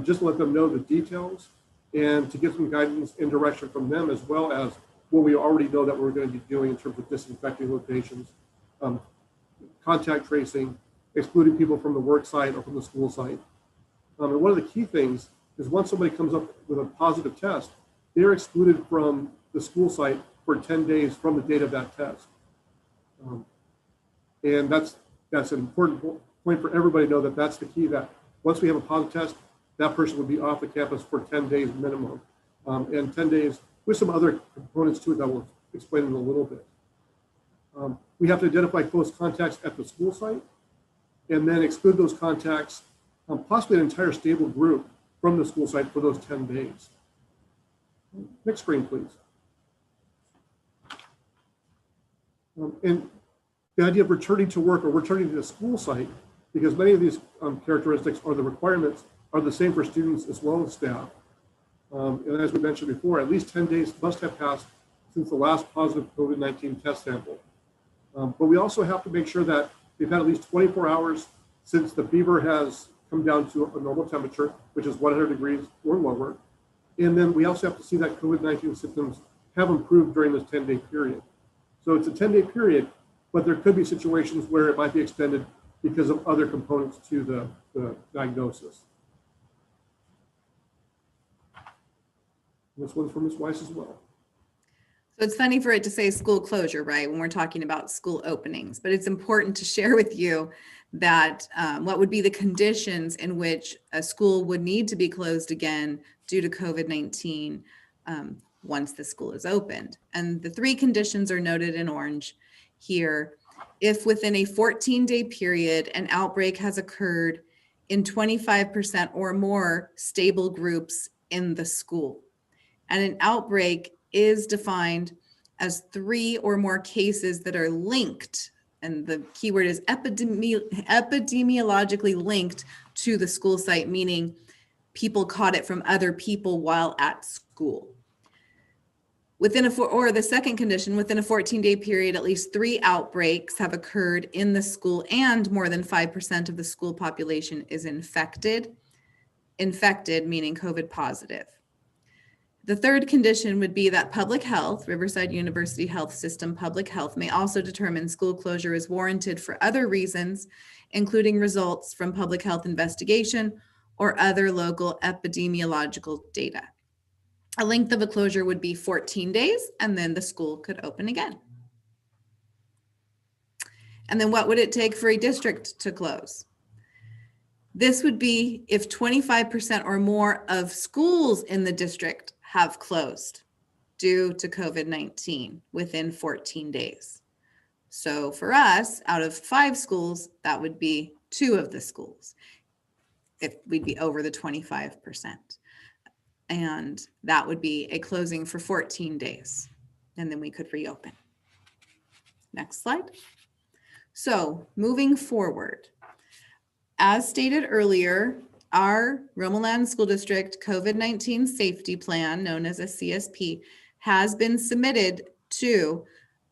just to let them know the details and to get some guidance and direction from them, as well as what we already know that we're going to be doing in terms of disinfecting locations, contact tracing, excluding people from the work site or from the school site. And one of the key things is once somebody comes up with a positive test, they're excluded from the school site for 10 days from the date of that test. And that's an important point for everybody to know, that that's the key, that once we have a positive test, that person would be off the campus for 10 days minimum. And 10 days with some other components to it that we'll explain in a little bit. We have to identify close contacts at the school site and then exclude those contacts, possibly an entire stable group from the school site for those 10 days. Next screen, please. And the idea of returning to work or returning to the school site, because many of these characteristics or the requirements are the same for students as well as staff. And as we mentioned before, at least 10 days must have passed since the last positive COVID-19 test sample. But we also have to make sure that they've had at least 24 hours since the fever has come down to a normal temperature, which is 100 degrees or lower. And then we also have to see that COVID-19 symptoms have improved during this 10-day period. So it's a 10-day period, but there could be situations where it might be extended because of other components to the diagnosis. This one's from Ms. Weiss as well. So it's funny for it to say school closure, right, when we're talking about school openings, but it's important to share with you that what would be the conditions in which a school would need to be closed again due to COVID-19 once the school is opened. And the three conditions are noted in orange here. If within a 14-day period, an outbreak has occurred in 25% or more stable groups in the school. And an outbreak is defined as 3 or more cases that are linked, and the keyword is epidemiologically linked to the school site, meaning people caught it from other people while at school. Or the second condition, within a 14-day period, at least 3 outbreaks have occurred in the school and more than 5% of the school population is infected meaning COVID positive. The third condition would be that public health, Riverside University Health System Public Health, may also determine school closure is warranted for other reasons, including results from public health investigation or other local epidemiological data. A length of a closure would be 14 days, and then the school could open again. And then what would it take for a district to close? This would be if 25% or more of schools in the district have closed due to COVID-19 within 14 days. So for us, out of 5 schools, that would be 2 of the schools, if we'd be over the 25%. And that would be a closing for 14 days. And then we could reopen. Next slide. So moving forward, as stated earlier, our Romoland School District COVID-19 Safety Plan, known as a CSP, has been submitted to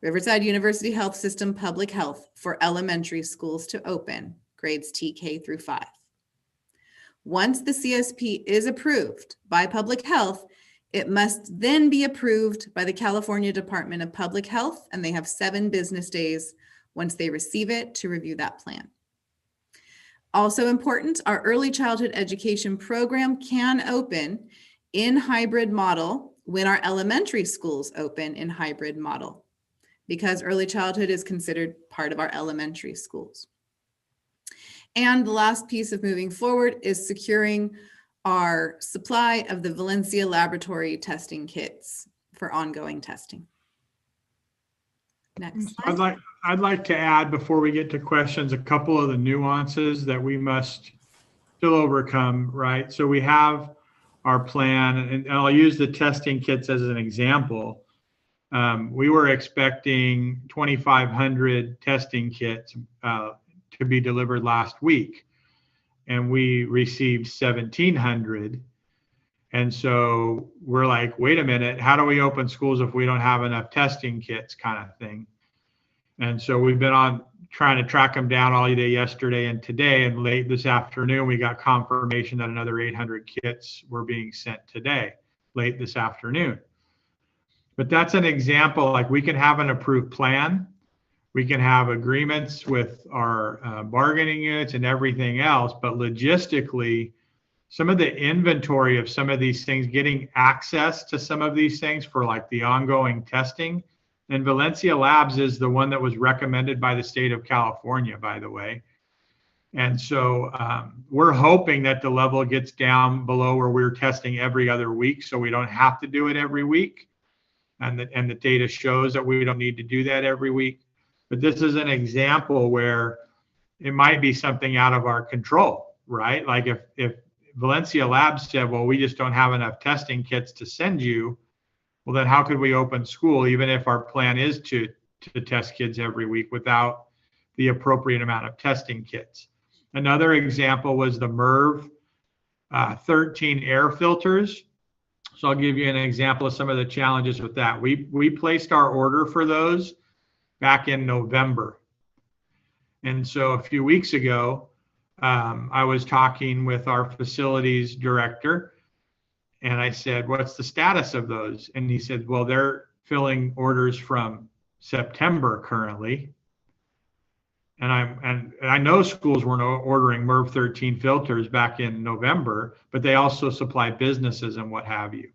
Riverside University Health System Public Health for elementary schools to open, grades TK through 5. Once the CSP is approved by Public Health, it must then be approved by the California Department of Public Health, and they have 7 business days once they receive it to review that plan. Also important, our early childhood education program can open in hybrid model when our elementary schools open in hybrid model, because early childhood is considered part of our elementary schools. And the last piece of moving forward is securing our supply of the Valencia laboratory testing kits for ongoing testing. Next slide. I'd like to add, before we get to questions, a couple of the nuances that we must still overcome, right? So we have our plan, and I'll use the testing kits as an example. We were expecting 2,500 testing kits to be delivered last week, and we received 1,700. And so we're like, wait a minute, how do we open schools if we don't have enough testing kits, kind of thing? And so we've been on trying to track them down all day yesterday and today, and late this afternoon, we got confirmation that another 800 kits were being sent today, late this afternoon. But that's an example, like we can have an approved plan. We can have agreements with our bargaining units and everything else, but logistically, some of the inventory of some of these things, getting access to some of these things for like the ongoing testing, and Valencia Labs is the one that was recommended by the state of California, by the way. And so we're hoping that the level gets down below where we're testing every other week, so we don't have to do it every week. And the data shows that we don't need to do that every week. But this is an example where it might be something out of our control, right? Like if Valencia Labs said, well, we just don't have enough testing kits to send you, well, then how could we open school even if our plan is to test kids every week without the appropriate amount of testing kits? Another example was the MERV 13 air filters. So I'll give you an example of some of the challenges with that. We placed our order for those back in November. And so a few weeks ago, I was talking with our facilities director, and I said, what's the status of those? And he said, well, they're filling orders from September currently. And I know schools weren't ordering MERV 13 filters back in November, but they also supply businesses and what have you.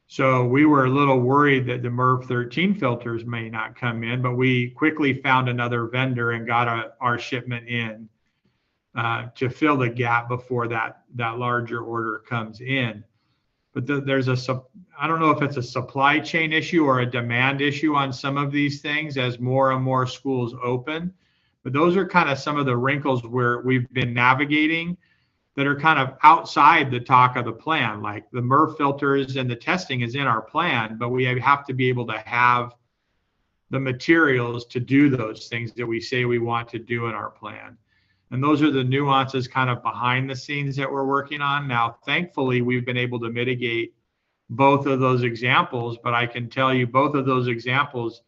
So we were a little worried that the MERV 13 filters may not come in, but we quickly found another vendor and got our shipment in to fill the gap before that larger order comes in. But I don't know if it's a supply chain issue or a demand issue on some of these things as more and more schools open. But those are kind of some of the wrinkles where we've been navigating that are kind of outside the talk of the plan. Like the MERV filters and the testing is in our plan, but we have to be able to have the materials to do those things that we say we want to do in our plan. And those are the nuances kind of behind the scenes that we're working on. Now, thankfully, we've been able to mitigate both of those examples, but I can tell you both of those examples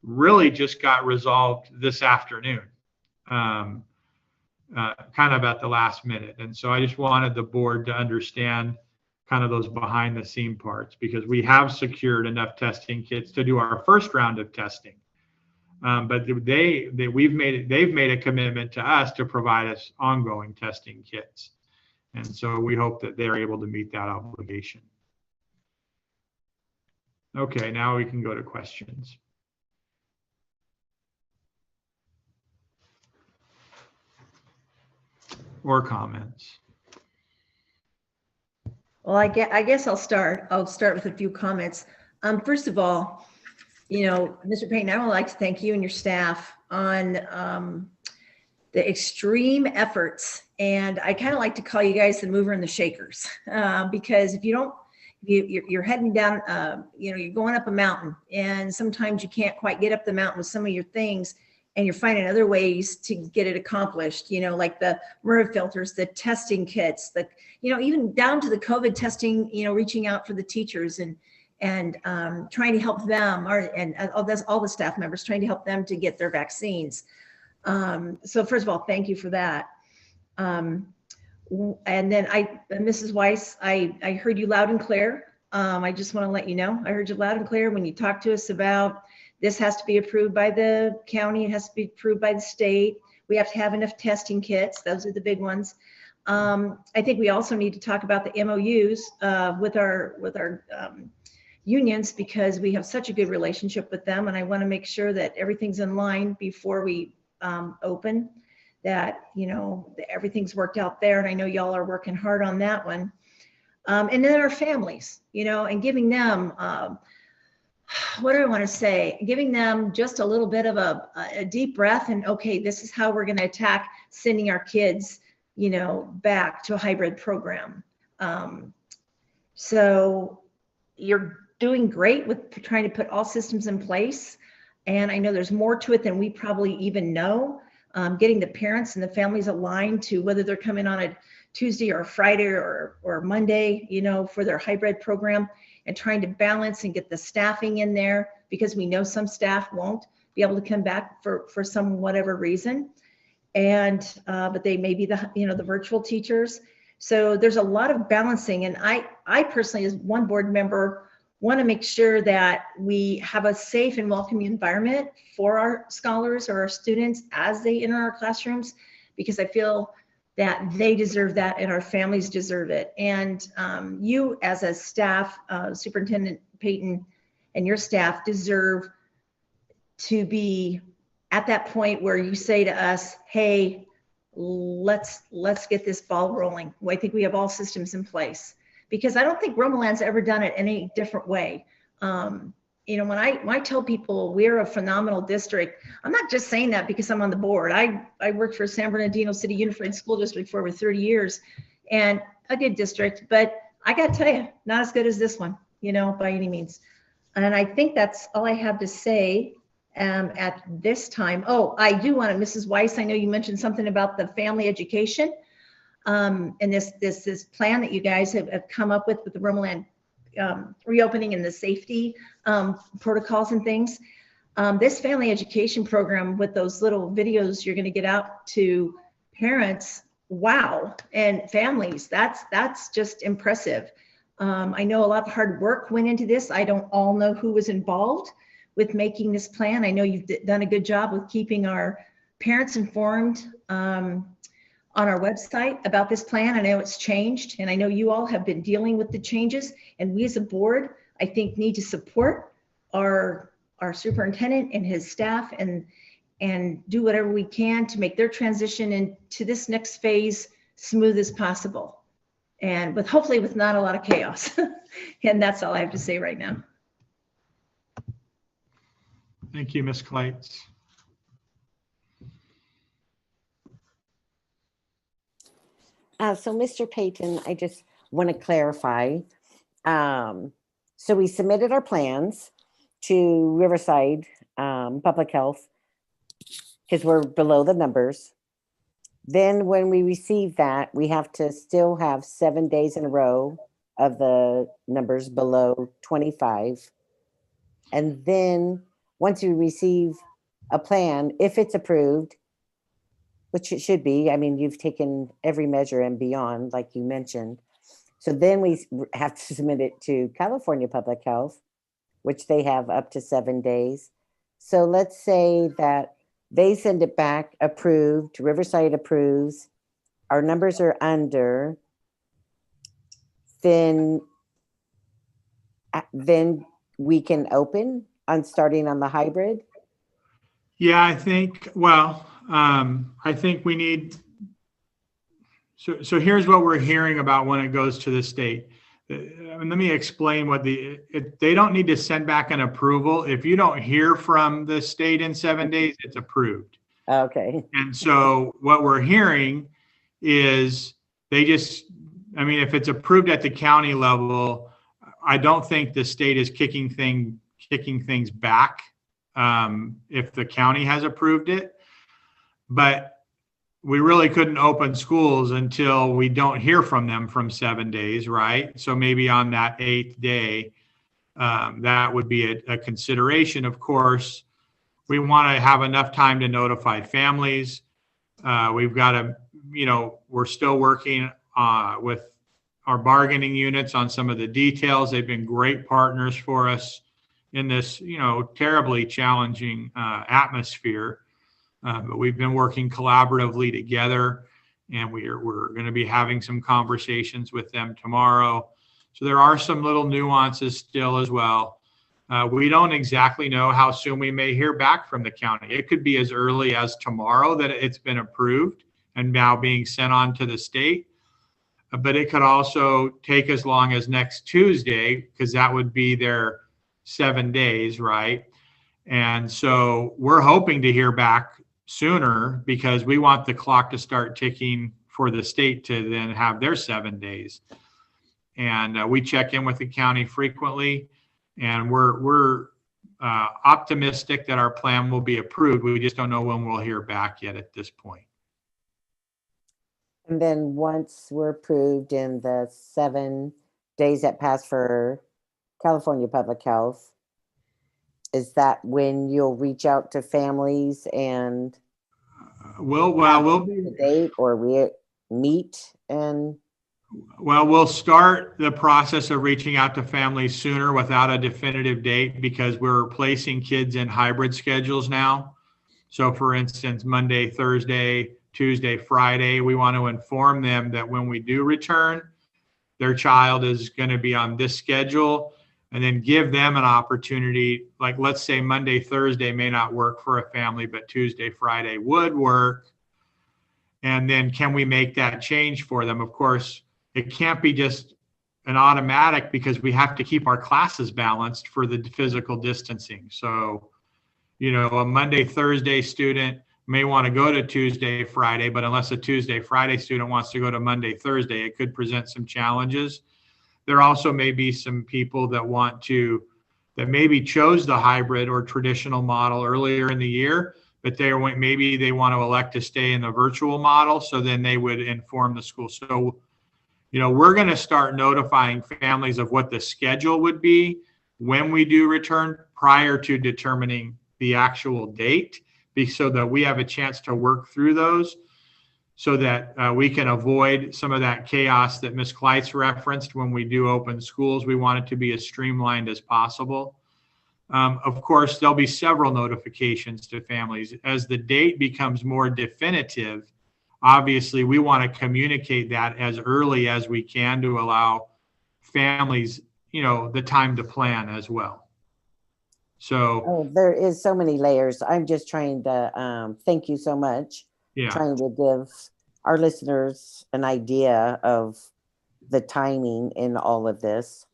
really just got resolved this afternoon, kind of at the last minute. And so I just wanted the board to understand kind of those behind the scene parts, because we have secured enough testing kits to do our first round of testing. But they've made a commitment to us to provide us ongoing testing kits. And so we hope that they're able to meet that obligation. Okay, now we can go to questions. Or comments. Well, I guess I'll start with a few comments. First of all, Mr. Payton, I would like to thank you and your staff on the extreme efforts. And I kind of like to call you guys the mover and the shakers, because if you don't, you're heading down, you're going up a mountain, and sometimes you can't quite get up the mountain with some of your things, and you're finding other ways to get it accomplished, like the MERV filters, the testing kits, even down to the COVID testing, reaching out for the teachers and trying to help them, and all the staff members, trying to help them to get their vaccines. So first of all, thank you for that. And then Mrs. Weiss, I heard you loud and clear. I just want to let you know, I heard you loud and clear when you talked to us about this has to be approved by the county. It has to be approved by the state. We have to have enough testing kits. Those are the big ones. I think we also need to talk about the MOUs with our unions, because we have such a good relationship with them. And I want to make sure that everything's in line before we open, that, everything's worked out there. And I know y'all are working hard on that one. And then our families, and giving them, what do I want to say? Giving them just a little bit of a deep breath, and okay, this is how we're going to attack sending our kids, back to a hybrid program. So you're doing great with trying to put all systems in place. And I know there's more to it than we probably even know. Getting the parents and the families aligned to whether they're coming on a Tuesday or a Friday or Monday, for their hybrid program, and trying to balance and get the staffing in there, because we know some staff won't be able to come back for some whatever reason. And but they may be the virtual teachers. So there's a lot of balancing. And I personally, as one board member, want to make sure that we have a safe and welcoming environment for our scholars or our students as they enter our classrooms, because I feel that they deserve that and our families deserve it. And you as a staff, Superintendent Payton and your staff deserve to be at that point where you say to us, hey, let's get this ball rolling. Well, I think we have all systems in place, because I don't think Romoland's ever done it any different way. When I tell people we're a phenomenal district, I'm not just saying that because I'm on the board. I worked for San Bernardino City Unified School District for over 30 years, and a good district, but I got to tell you, not as good as this one, by any means. And I think that's all I have to say at this time. Oh, I do want to, Mrs. Weiss, I know you mentioned something about the family education. And this plan that you guys have come up with the Romoland reopening and the safety protocols and things. This family education program with those little videos you're going to get out to parents, wow, and families, that's just impressive. I know a lot of hard work went into this. I don't all know who was involved with making this plan. I know you've done a good job with keeping our parents informed on our website about this plan. I know it's changed, and I know you all have been dealing with the changes, and we as a board, I think, need to support our superintendent and his staff and do whatever we can to make their transition into this next phase smooth as possible, and hopefully with not a lot of chaos. And that's all I have to say right now. Thank you, Ms. Kleitz. So Mr. Payton, I just want to clarify. So we submitted our plans to Riverside Public Health because we're below the numbers. Then when we receive that, we have to still have 7 days in a row of the numbers below 25. And then once we receive a plan, if it's approved, which it should be, I mean, you've taken every measure and beyond, like you mentioned, So then we have to submit it to California Public Health, which they have up to 7 days. So let's say that they send it back, approved, Riverside approves, our numbers are under, then we can open on starting on the hybrid. Yeah, I think, well, I think we need, so here's what we're hearing about when it goes to the state. And let me explain what they don't need to send back an approval. If you don't hear from the state in 7 days, it's approved. Okay. And so what we're hearing is they just, I mean, if it's approved at the county level, I don't think the state is kicking things back if the county has approved it. But we really couldn't open schools until we don't hear from them from 7 days, right? So maybe on that 8th day, that would be a consideration. Of course, we want to have enough time to notify families. We've got to, we're still working with our bargaining units on some of the details. They've been great partners for us in this, terribly challenging atmosphere. But we've been working collaboratively together, and we're going to be having some conversations with them tomorrow. So there are some little nuances still as well. We don't exactly know how soon we may hear back from the county. It could be as early as tomorrow that it's been approved and now being sent on to the state. But it could also take as long as next Tuesday, because that would be their 7 days, right? And so we're hoping to hear back sooner because we want the clock to start ticking for the state to then have their 7 days. And we check in with the county frequently, and we're optimistic that our plan will be approved. We just don't know when we'll hear back yet at this point. And then once we're approved in the 7 days that pass for California Public Health, is that when you'll reach out to families and we'll be the date, or we meet and? Well, we'll start the process of reaching out to families sooner without a definitive date because we're placing kids in hybrid schedules now. So for instance, Monday, Thursday, Tuesday, Friday, we want to inform them that when we do return, their child is going to be on this schedule, and then give them an opportunity. Like, let's say Monday, Thursday may not work for a family, but Tuesday, Friday would work. And then can we make that change for them? Of course, it can't be just an automatic because we have to keep our classes balanced for the physical distancing. So, a Monday, Thursday student may want to go to Tuesday, Friday, but unless a Tuesday, Friday student wants to go to Monday, Thursday, it could present some challenges. There also may be some people that maybe chose the hybrid or traditional model earlier in the year, but maybe they want to elect to stay in the virtual model. So then they would inform the school. So, we're going to start notifying families of what the schedule would be when we do return prior to determining the actual date, so that we have a chance to work through those, so that we can avoid some of that chaos that Ms. Kleitz referenced when we do open schools. We want it to be as streamlined as possible. Of course, there'll be several notifications to families. As the date becomes more definitive, obviously we want to communicate that as early as we can to allow families, the time to plan as well. So there is so many layers. I'm just trying to thank you so much. Yeah. Trying to give our listeners an idea of the timing in all of this.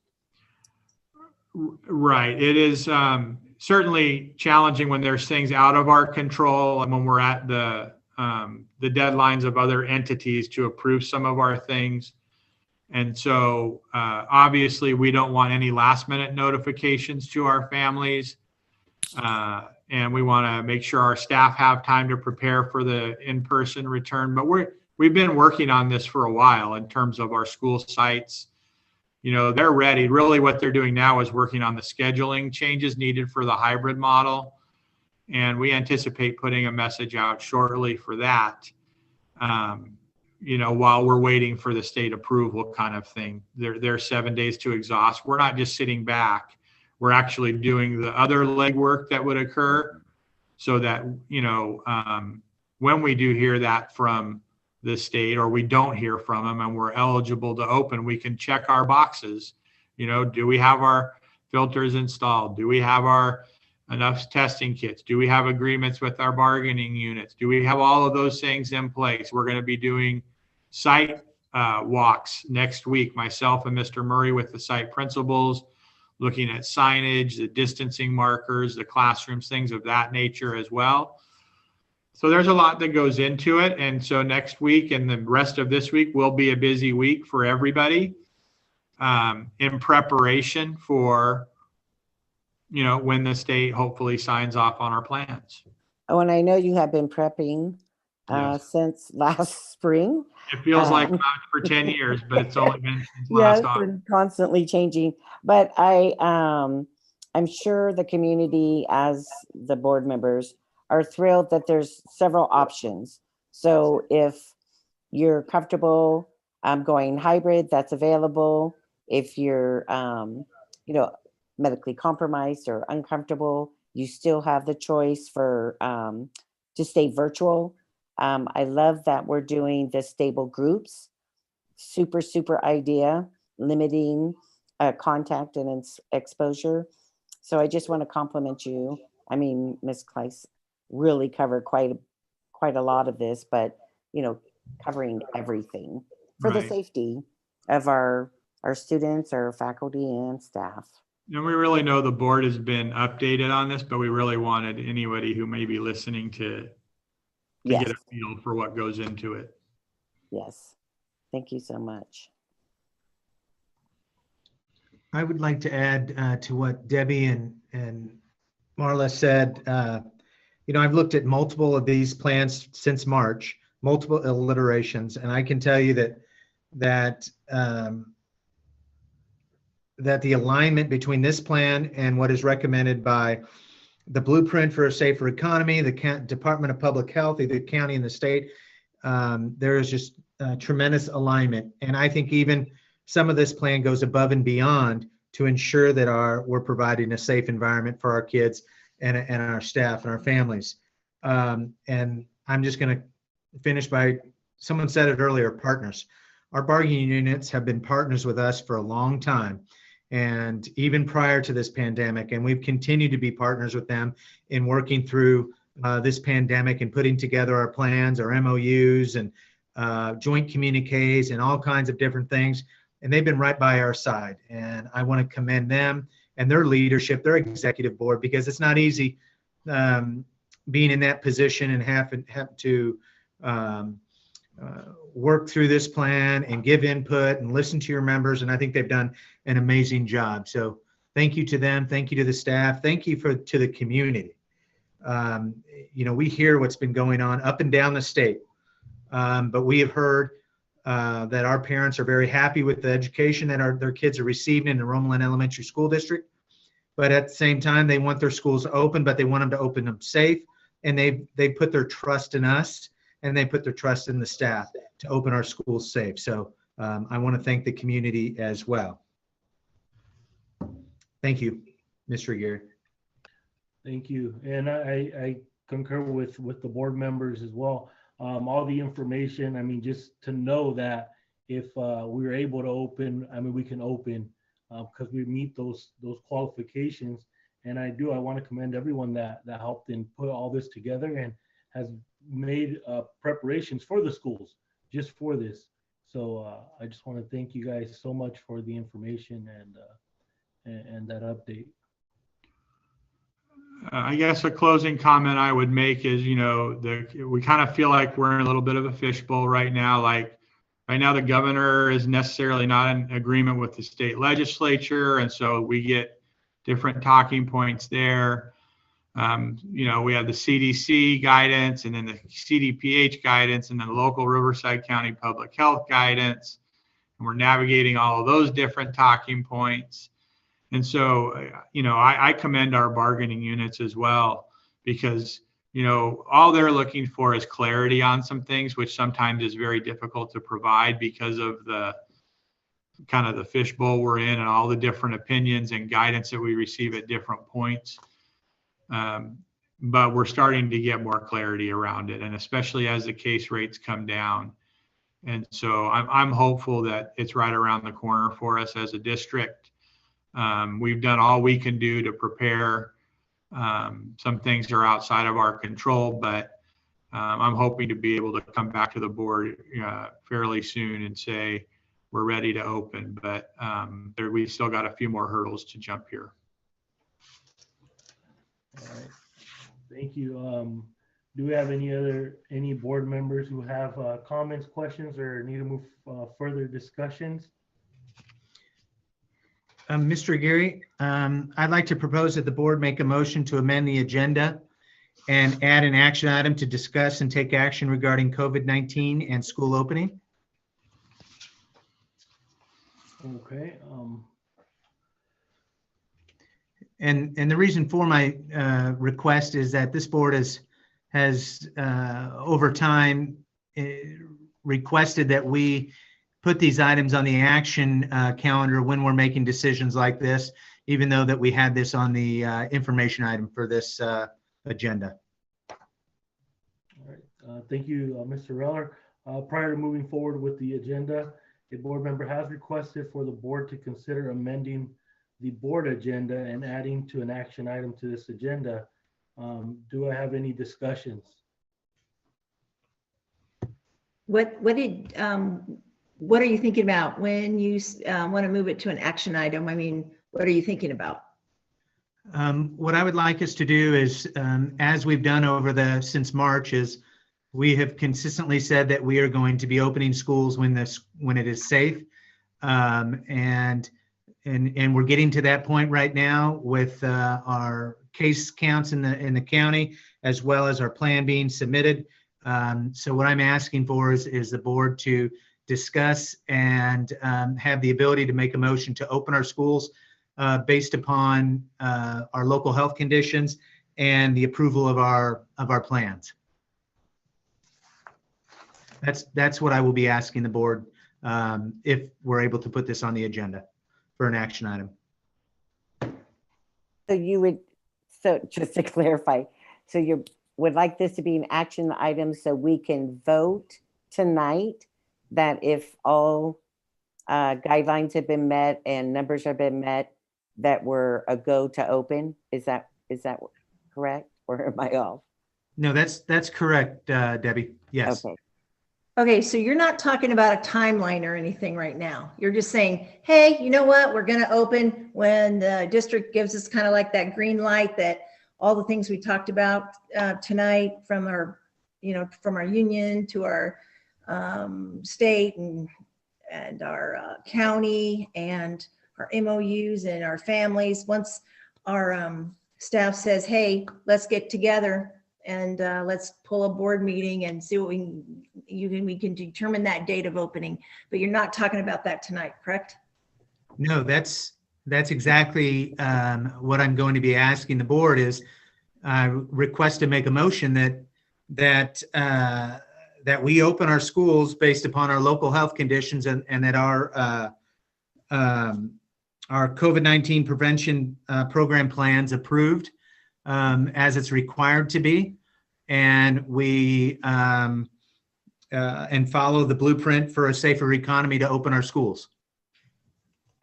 Right. It is certainly challenging when there's things out of our control and when we're at the deadlines of other entities to approve some of our things. And so obviously we don't want any last minute notifications to our families. And we want to make sure our staff have time to prepare for the in-person return. But we've been working on this for a while in terms of our school sites. They're ready. Really what they're doing now is working on the scheduling changes needed for the hybrid model. And we anticipate putting a message out shortly for that. while we're waiting for the state approval kind of thing. They're 7 days to exhaust. We're not just sitting back. We're actually doing the other legwork that would occur so that, when we do hear that from the state or we don't hear from them and we're eligible to open, we can check our boxes. Do we have our filters installed? Do we have our enough testing kits? Do we have agreements with our bargaining units? Do we have all of those things in place? We're going to be doing site walks next week, myself and Mr. Murray with the site principals, looking at signage, the distancing markers, the classrooms, things of that nature as well. So there's a lot that goes into it. And so next week and the rest of this week will be a busy week for everybody in preparation for when the state hopefully signs off on our plans. Oh, and I know you have been prepping Yes. since last spring. It feels like for 10 years, but it's only been since Yes, last August. and constantly changing. But I'm sure the community, as the board members, are thrilled that there's several options. So if you're comfortable going hybrid, that's available. If you're, medically compromised or uncomfortable, you still have the choice for to stay virtual. I love that we're doing the stable groups. Super idea, limiting contact and exposure. So I just want to compliment you. I mean, Ms. Kleiss really covered quite a lot of this, but covering everything for the Right. safety of our students, our faculty and staff. And we really know the board has been updated on this, but we really wanted anybody who may be listening to Yes. get a feel for what goes into it. Yes. Thank you so much. I would like to add to what Debbie and Marla said. I've looked at multiple of these plans since March, multiple iterations, and I can tell you that the alignment between this plan and what is recommended by the Blueprint for a Safer Economy, the Department of Public Health, the county and the state, there is just tremendous alignment. And I think even some of this plan goes above and beyond to ensure that we're providing a safe environment for our kids and our staff and our families. And I'm just going to finish by, someone said it earlier, partners. Our bargaining units have been partners with us for a long time, and even prior to this pandemic, and we've continued to be partners with them in working through this pandemic and putting together our plans, our MOUs, and joint communiques and all kinds of different things. And they've been right by our side. And I want to commend them and their leadership, their executive board, because it's not easy being in that position and have to work through this plan and give input and listen to your members. And I think they've done an amazing job. So thank you to them. Thank you to the staff. Thank you to the community. We hear what's been going on up and down the state, but we have heard that our parents are very happy with the education that their kids are receiving in the Romoland Elementary School District. But at the same time, they want their schools open, but they want them to open them safe. And they put their trust in us, and they put their trust in the staff to open our schools safe. So I want to thank the community as well. Thank you, Mr. Aguirre. Thank you. And I concur with the board members as well. All the information, I mean, just to know that if we were able to open, I mean, we can open because we meet those qualifications. And I want to commend everyone that helped and put all this together and has made preparations for the schools just for this. So I just want to thank you guys so much for the information and that update. I guess a closing comment I would make is, we kind of feel like we're in a little bit of a fishbowl right now. Like right now, the governor is necessarily not in agreement with the state legislature. And so we get different talking points there. We have the CDC guidance and then the CDPH guidance and then the local Riverside County Public Health guidance. And we're navigating all of those different talking points. And so, I commend our bargaining units as well, because, all they're looking for is clarity on some things, which sometimes is very difficult to provide because of the kind of the fishbowl we're in and all the different opinions and guidance that we receive at different points. But we're starting to get more clarity around it, and especially as the case rates come down. And so I'm hopeful that it's right around the corner for us as a district. We've done all we can do to prepare. Some things are outside of our control, but I'm hoping to be able to come back to the board fairly soon and say we're ready to open. But we still got a few more hurdles to jump here. All right. Thank you. Do we have any board members who have comments, questions, or need to move further discussions? Mr. Aguirre, I'd like to propose that the board make a motion to amend the agenda and add an action item to discuss and take action regarding COVID-19 and school opening. Okay. And the reason for my request is that this board has over time requested that we put these items on the action calendar when we're making decisions like this, even though that we had this on the information item for this agenda. All right. Thank you, Mr. Reller. Prior to moving forward with the agenda, a board member has requested for the board to consider amending the board agenda and adding to an action item to this agenda. Do I have any discussions? What are you thinking about when you want to move it to an action item? I mean, what are you thinking about? What I would like us to do is, as we've done since March, is we have consistently said that we are going to be opening schools when it is safe, and we're getting to that point right now with our case counts in the county, as well as our plan being submitted. So what I'm asking for is the board to discuss and have the ability to make a motion to open our schools based upon our local health conditions and the approval of our plans. That's what I will be asking the board if we're able to put this on the agenda for an action item. So just to clarify, so you would like this to be an action item so we can vote tonight that if all guidelines have been met and numbers have been met, that we're a go to open? Is that correct, or am I off? No, that's correct, Debbie. Yes. Okay. Okay, so you're not talking about a timeline or anything right now. You're just saying, hey, you know what? We're going to open when the district gives us kind of like that green light that all the things we talked about tonight, from our union to our state and our county and our MOUs and our families. Once our staff says, hey, let's get together and let's pull a board meeting and see what we can determine that date of opening. But you're not talking about that tonight, correct? No, that's exactly what I'm going to be asking the board is request to make a motion that we open our schools based upon our local health conditions and that our COVID-19 prevention program plans approved as it's required to be, and we and follow the blueprint for a safer economy to open our schools.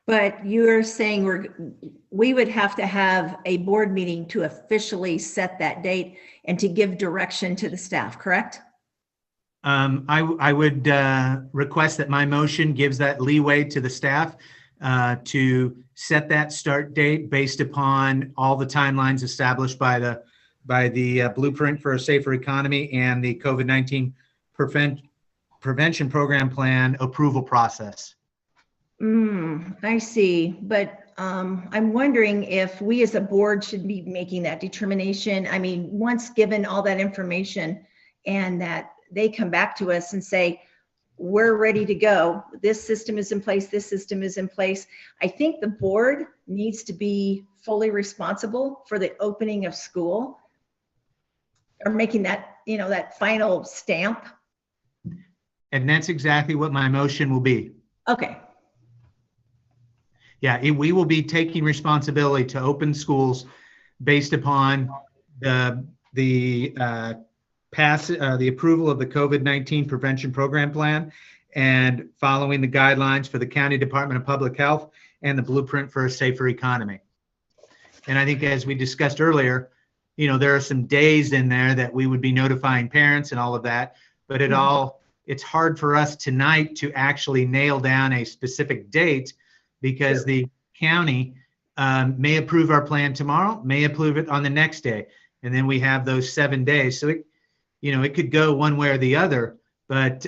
But you're saying we would have to have a board meeting to officially set that date and to give direction to the staff, correct? I would request that my motion gives that leeway to the staff to set that start date based upon all the timelines established by the blueprint for a safer economy and the COVID-19 prevention program plan approval process. I see, but I'm wondering if we as a board should be making that determination. I mean, once given all that information and that they come back to us and say, we're ready to go, this system is in place, this system is in place, I think the board needs to be fully responsible for the opening of school. are making that, that final stamp. And that's exactly what my motion will be. Okay. Yeah, we will be taking responsibility to open schools based upon the approval of the COVID-19 prevention program plan and following the guidelines for the County Department of Public Health and the blueprint for a safer economy. And I think, as we discussed earlier, there are some days in there that we would be notifying parents and all of that, but it's hard for us tonight to actually nail down a specific date, because the county may approve our plan tomorrow, may approve it on the next day. And then we have those 7 days. So it could go one way or the other, but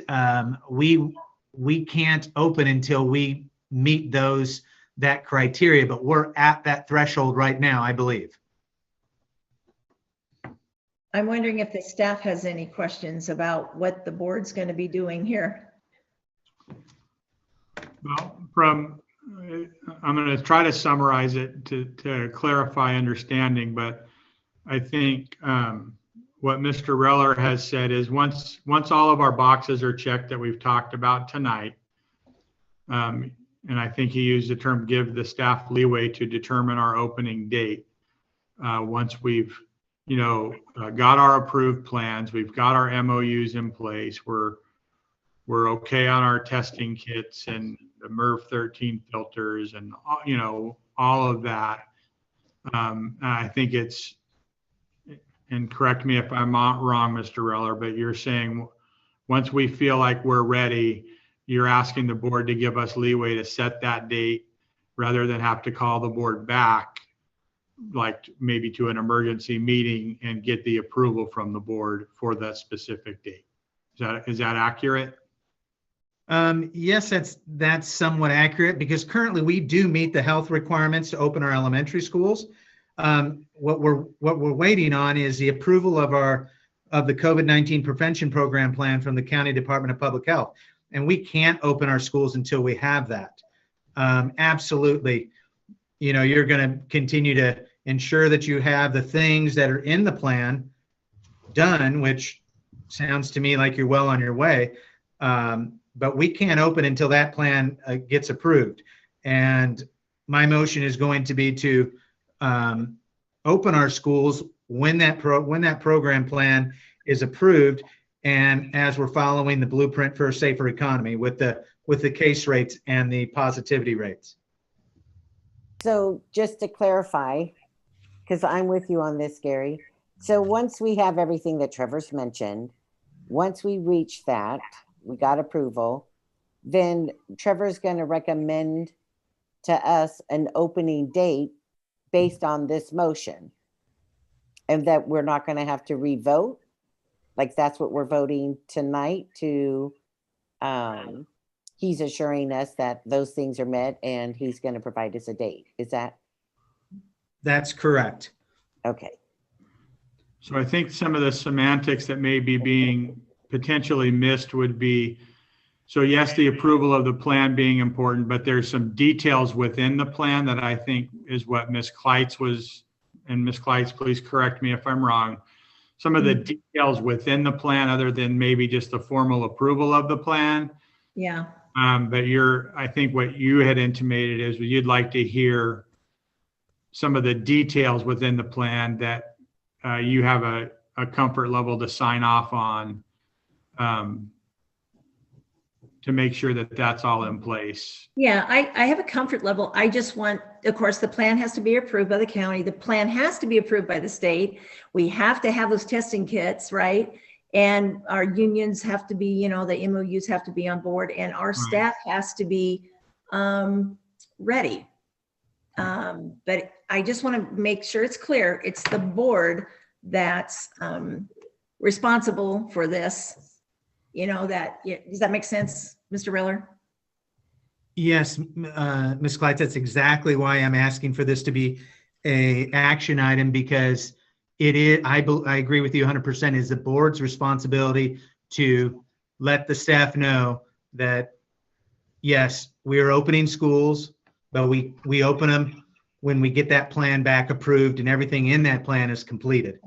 we can't open until we meet that criteria, but we're at that threshold right now, I believe. I'm wondering if the staff has any questions about what the board's going to be doing here. Well, I'm going to try to summarize it to clarify understanding, but I think what Mr. Reller has said is once all of our boxes are checked that we've talked about tonight, and I think he used the term give the staff leeway to determine our opening date. Once we've got our approved plans, we've got our MOUs in place, we're okay on our testing kits and the MERV 13 filters and all of that. I think it's, and correct me if I'm wrong, Mr. Reller, but you're saying once we feel like we're ready, you're asking the board to give us leeway to set that date rather than have to call the board back, like maybe to an emergency meeting and get the approval from the board for that specific date. Is that accurate? Yes, that's somewhat accurate, because currently we do meet the health requirements to open our elementary schools. What we're waiting on is the approval of the COVID-19 prevention program plan from the County Department of Public Health, and we can't open our schools until we have that. Absolutely, you're going to continue to ensure that you have the things that are in the plan done, which sounds to me like you're well on your way. But we can't open until that plan gets approved. And my motion is going to be to open our schools when that program plan is approved, and as we're following the blueprint for a safer economy with the case rates and the positivity rates. So just to clarify, because I'm with you on this, Gary. So once we have everything that Trevor's mentioned, once we reach that, we got approval, then Trevor's going to recommend to us an opening date based on this motion, and that we're not going to have to revote. Like that's what we're voting tonight to, he's assuring us that those things are met and he's going to provide us a date. Is that? That's correct. Okay. So I think some of the semantics that may be being potentially missed would be, so yes, the approval of the plan being important, but there's some details within the plan that I think is what Ms. Kleitz was, and Ms. Kleitz, please correct me if I'm wrong. Some of the details within the plan, other than maybe just the formal approval of the plan. Yeah. But I think what you had intimated is you'd like to hear some of the details within the plan that you have a comfort level to sign off on, to make sure that that's all in place. Yeah, I have a comfort level. I just want, of course, the plan has to be approved by the county. The plan has to be approved by the state. We have to have those testing kits, right? And our unions have to be, the MOUs have to be on board, and our staff has to be ready. But I just want to make sure it's clear. It's the board that's responsible for this. Does that make sense, Mr. Reller? Yes, Ms. Kleitz, that's exactly why I'm asking for this to be a action item, because it is, I agree with you 100%, is the board's responsibility to let the staff know that, yes, we are opening schools, but we open them when we get that plan back approved and everything in that plan is completed.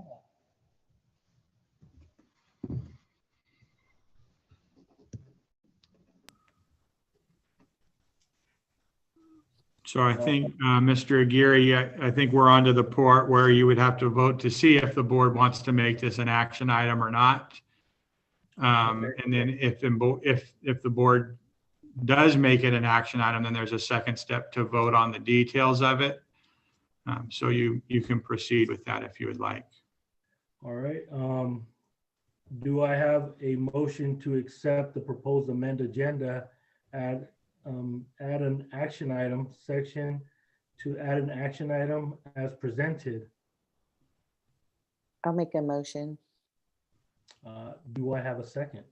So I think, Mr. Aguirre, I think we're on to the part where you would have to vote to see if the board wants to make this an action item or not. And then if the board does make it an action item, then there's a second step to vote on the details of it. So you can proceed with that if you would like. All right. Do I have a motion to accept the proposed amended agenda, add an action item section to add an action item as presented? I'll make a motion. Do I have a second?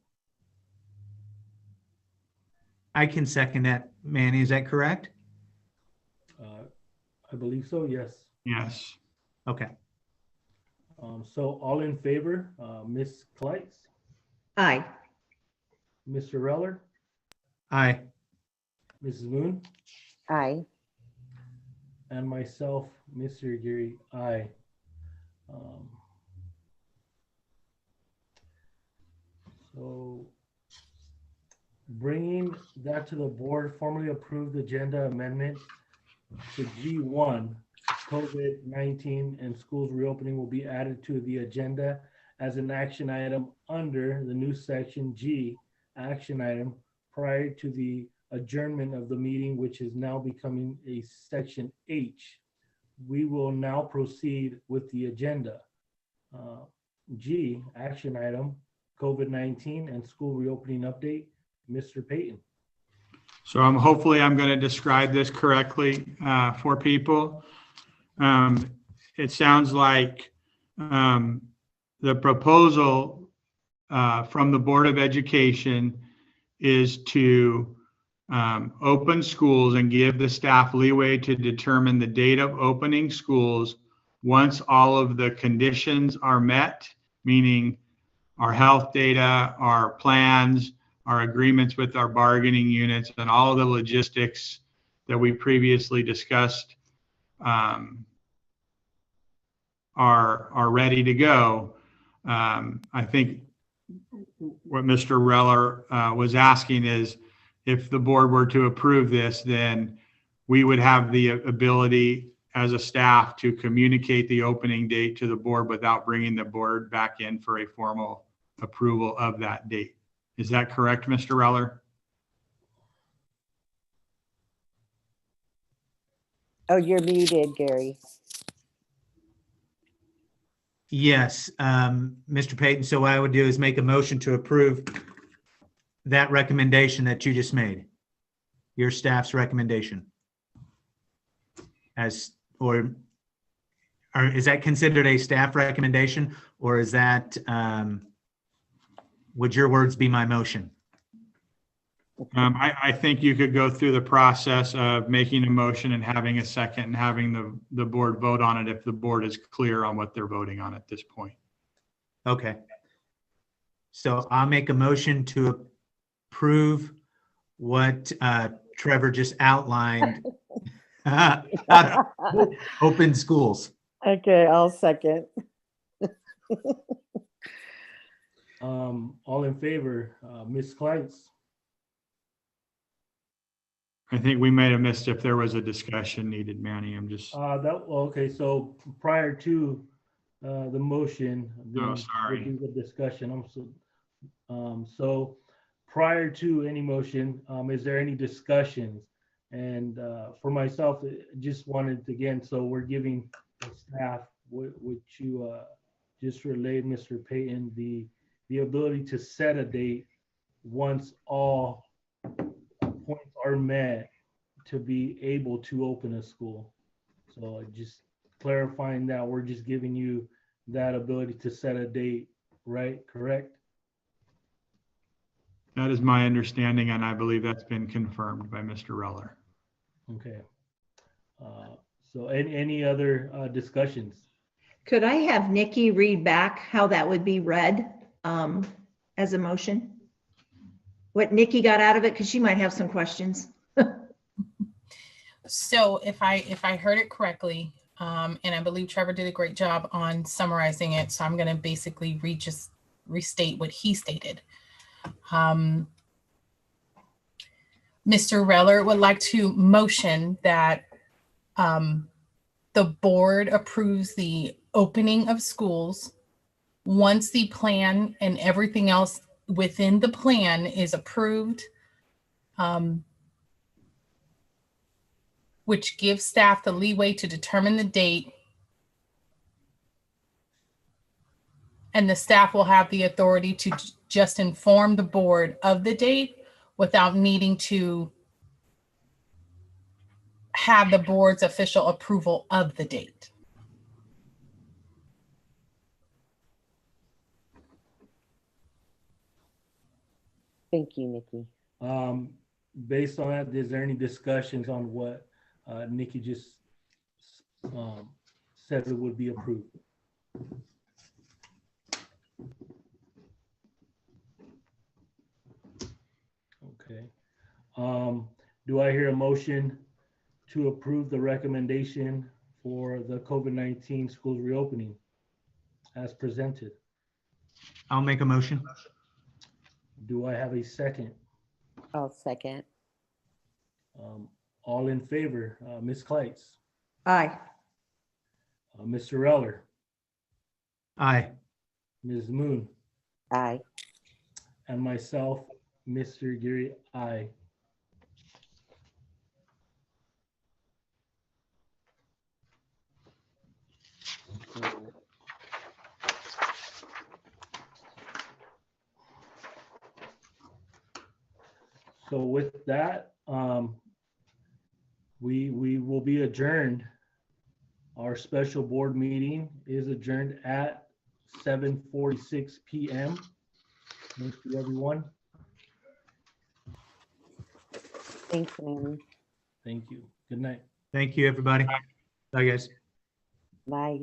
I can second that, Manny. Is that correct? I believe so, yes. Yes. Okay. So all in favor, Ms. Kleitz, Aye. Mr. Reller, Aye. Mrs. Moon, Aye. and myself, Mr. Aguirre, aye. So bringing that to the board, formally approved agenda amendment to G1, COVID-19 and schools reopening will be added to the agenda as an action item under the new section G, action item, prior to the adjournment of the meeting, which is now becoming a section H. We will now proceed with the agenda. G, action item, COVID-19 and school reopening update. Mr. Payton. So hopefully I'm going to describe this correctly for people. It sounds like the proposal from the Board of Education is to open schools and give the staff leeway to determine the date of opening schools once all of the conditions are met, meaning our health data, our plans, our agreements with our bargaining units, and all of the logistics that we previously discussed are ready to go. I think what Mr. Reller was asking is if the board were to approve this, then we would have the ability as a staff to communicate the opening date to the board without bringing the board back in for a formal approval of that date. Is that correct, Mr. Reller? Oh, you're muted, Gary. Yes, Mr. Payton. So what I would do is make a motion to approve that recommendation that you just made, your staff's recommendation. Is that considered a staff recommendation, or is that, would your words be my motion? I think you could go through the process of making a motion and having a second and having the board vote on it if the board is clear on what they're voting on at this point. Okay. So I'll make a motion to approve what Trevor just outlined. Open schools. Okay, I'll second. All in favor, Ms. Kleitz, I think we may have missed if there was a discussion needed, Manny. I'm just. okay, so prior to the motion, Oh, sorry. we'll do the discussion. So prior to any motion, is there any discussions? And for myself, just wanted to, again, so we're giving the staff, which you just relayed, Mr. Payton, the ability to set a date once all points are met to be able to open a school. So just clarifying that we're just giving you that ability to set a date, right? Correct? That is my understanding, and I believe that's been confirmed by Mr. Reller. Okay. So any other discussions? Could I have Nikki read back how that would be read as a motion? What Nikki got out of it, because she might have some questions. So if I heard it correctly, and I believe Trevor did a great job on summarizing it, so I'm going to basically just restate what he stated. Mr. Reller would like to motion that the board approves the opening of schools once the plan and everything else within the plan is approved, which gives staff the leeway to determine the date. And the staff will have the authority to just inform the board of the date without needing to have the board's official approval of the date. Thank you, Nikki. Based on that, is there any discussions on what Nikki just said it would be approved? Okay. Do I hear a motion to approve the recommendation for the COVID-19 schools reopening as presented? I'll make a motion. Do I have a second? I'll second. All in favor, Ms. Kleitz, Aye. Mr. Reller, Aye. Ms. Moon, Aye. and myself, Mr. Geary, aye. So with that, we will be adjourned. Our special board meeting is adjourned at 7:46 p.m. Thank you, everyone. Thanks, Amy. Thank you. Good night. Thank you, everybody. Bye, guys. Bye.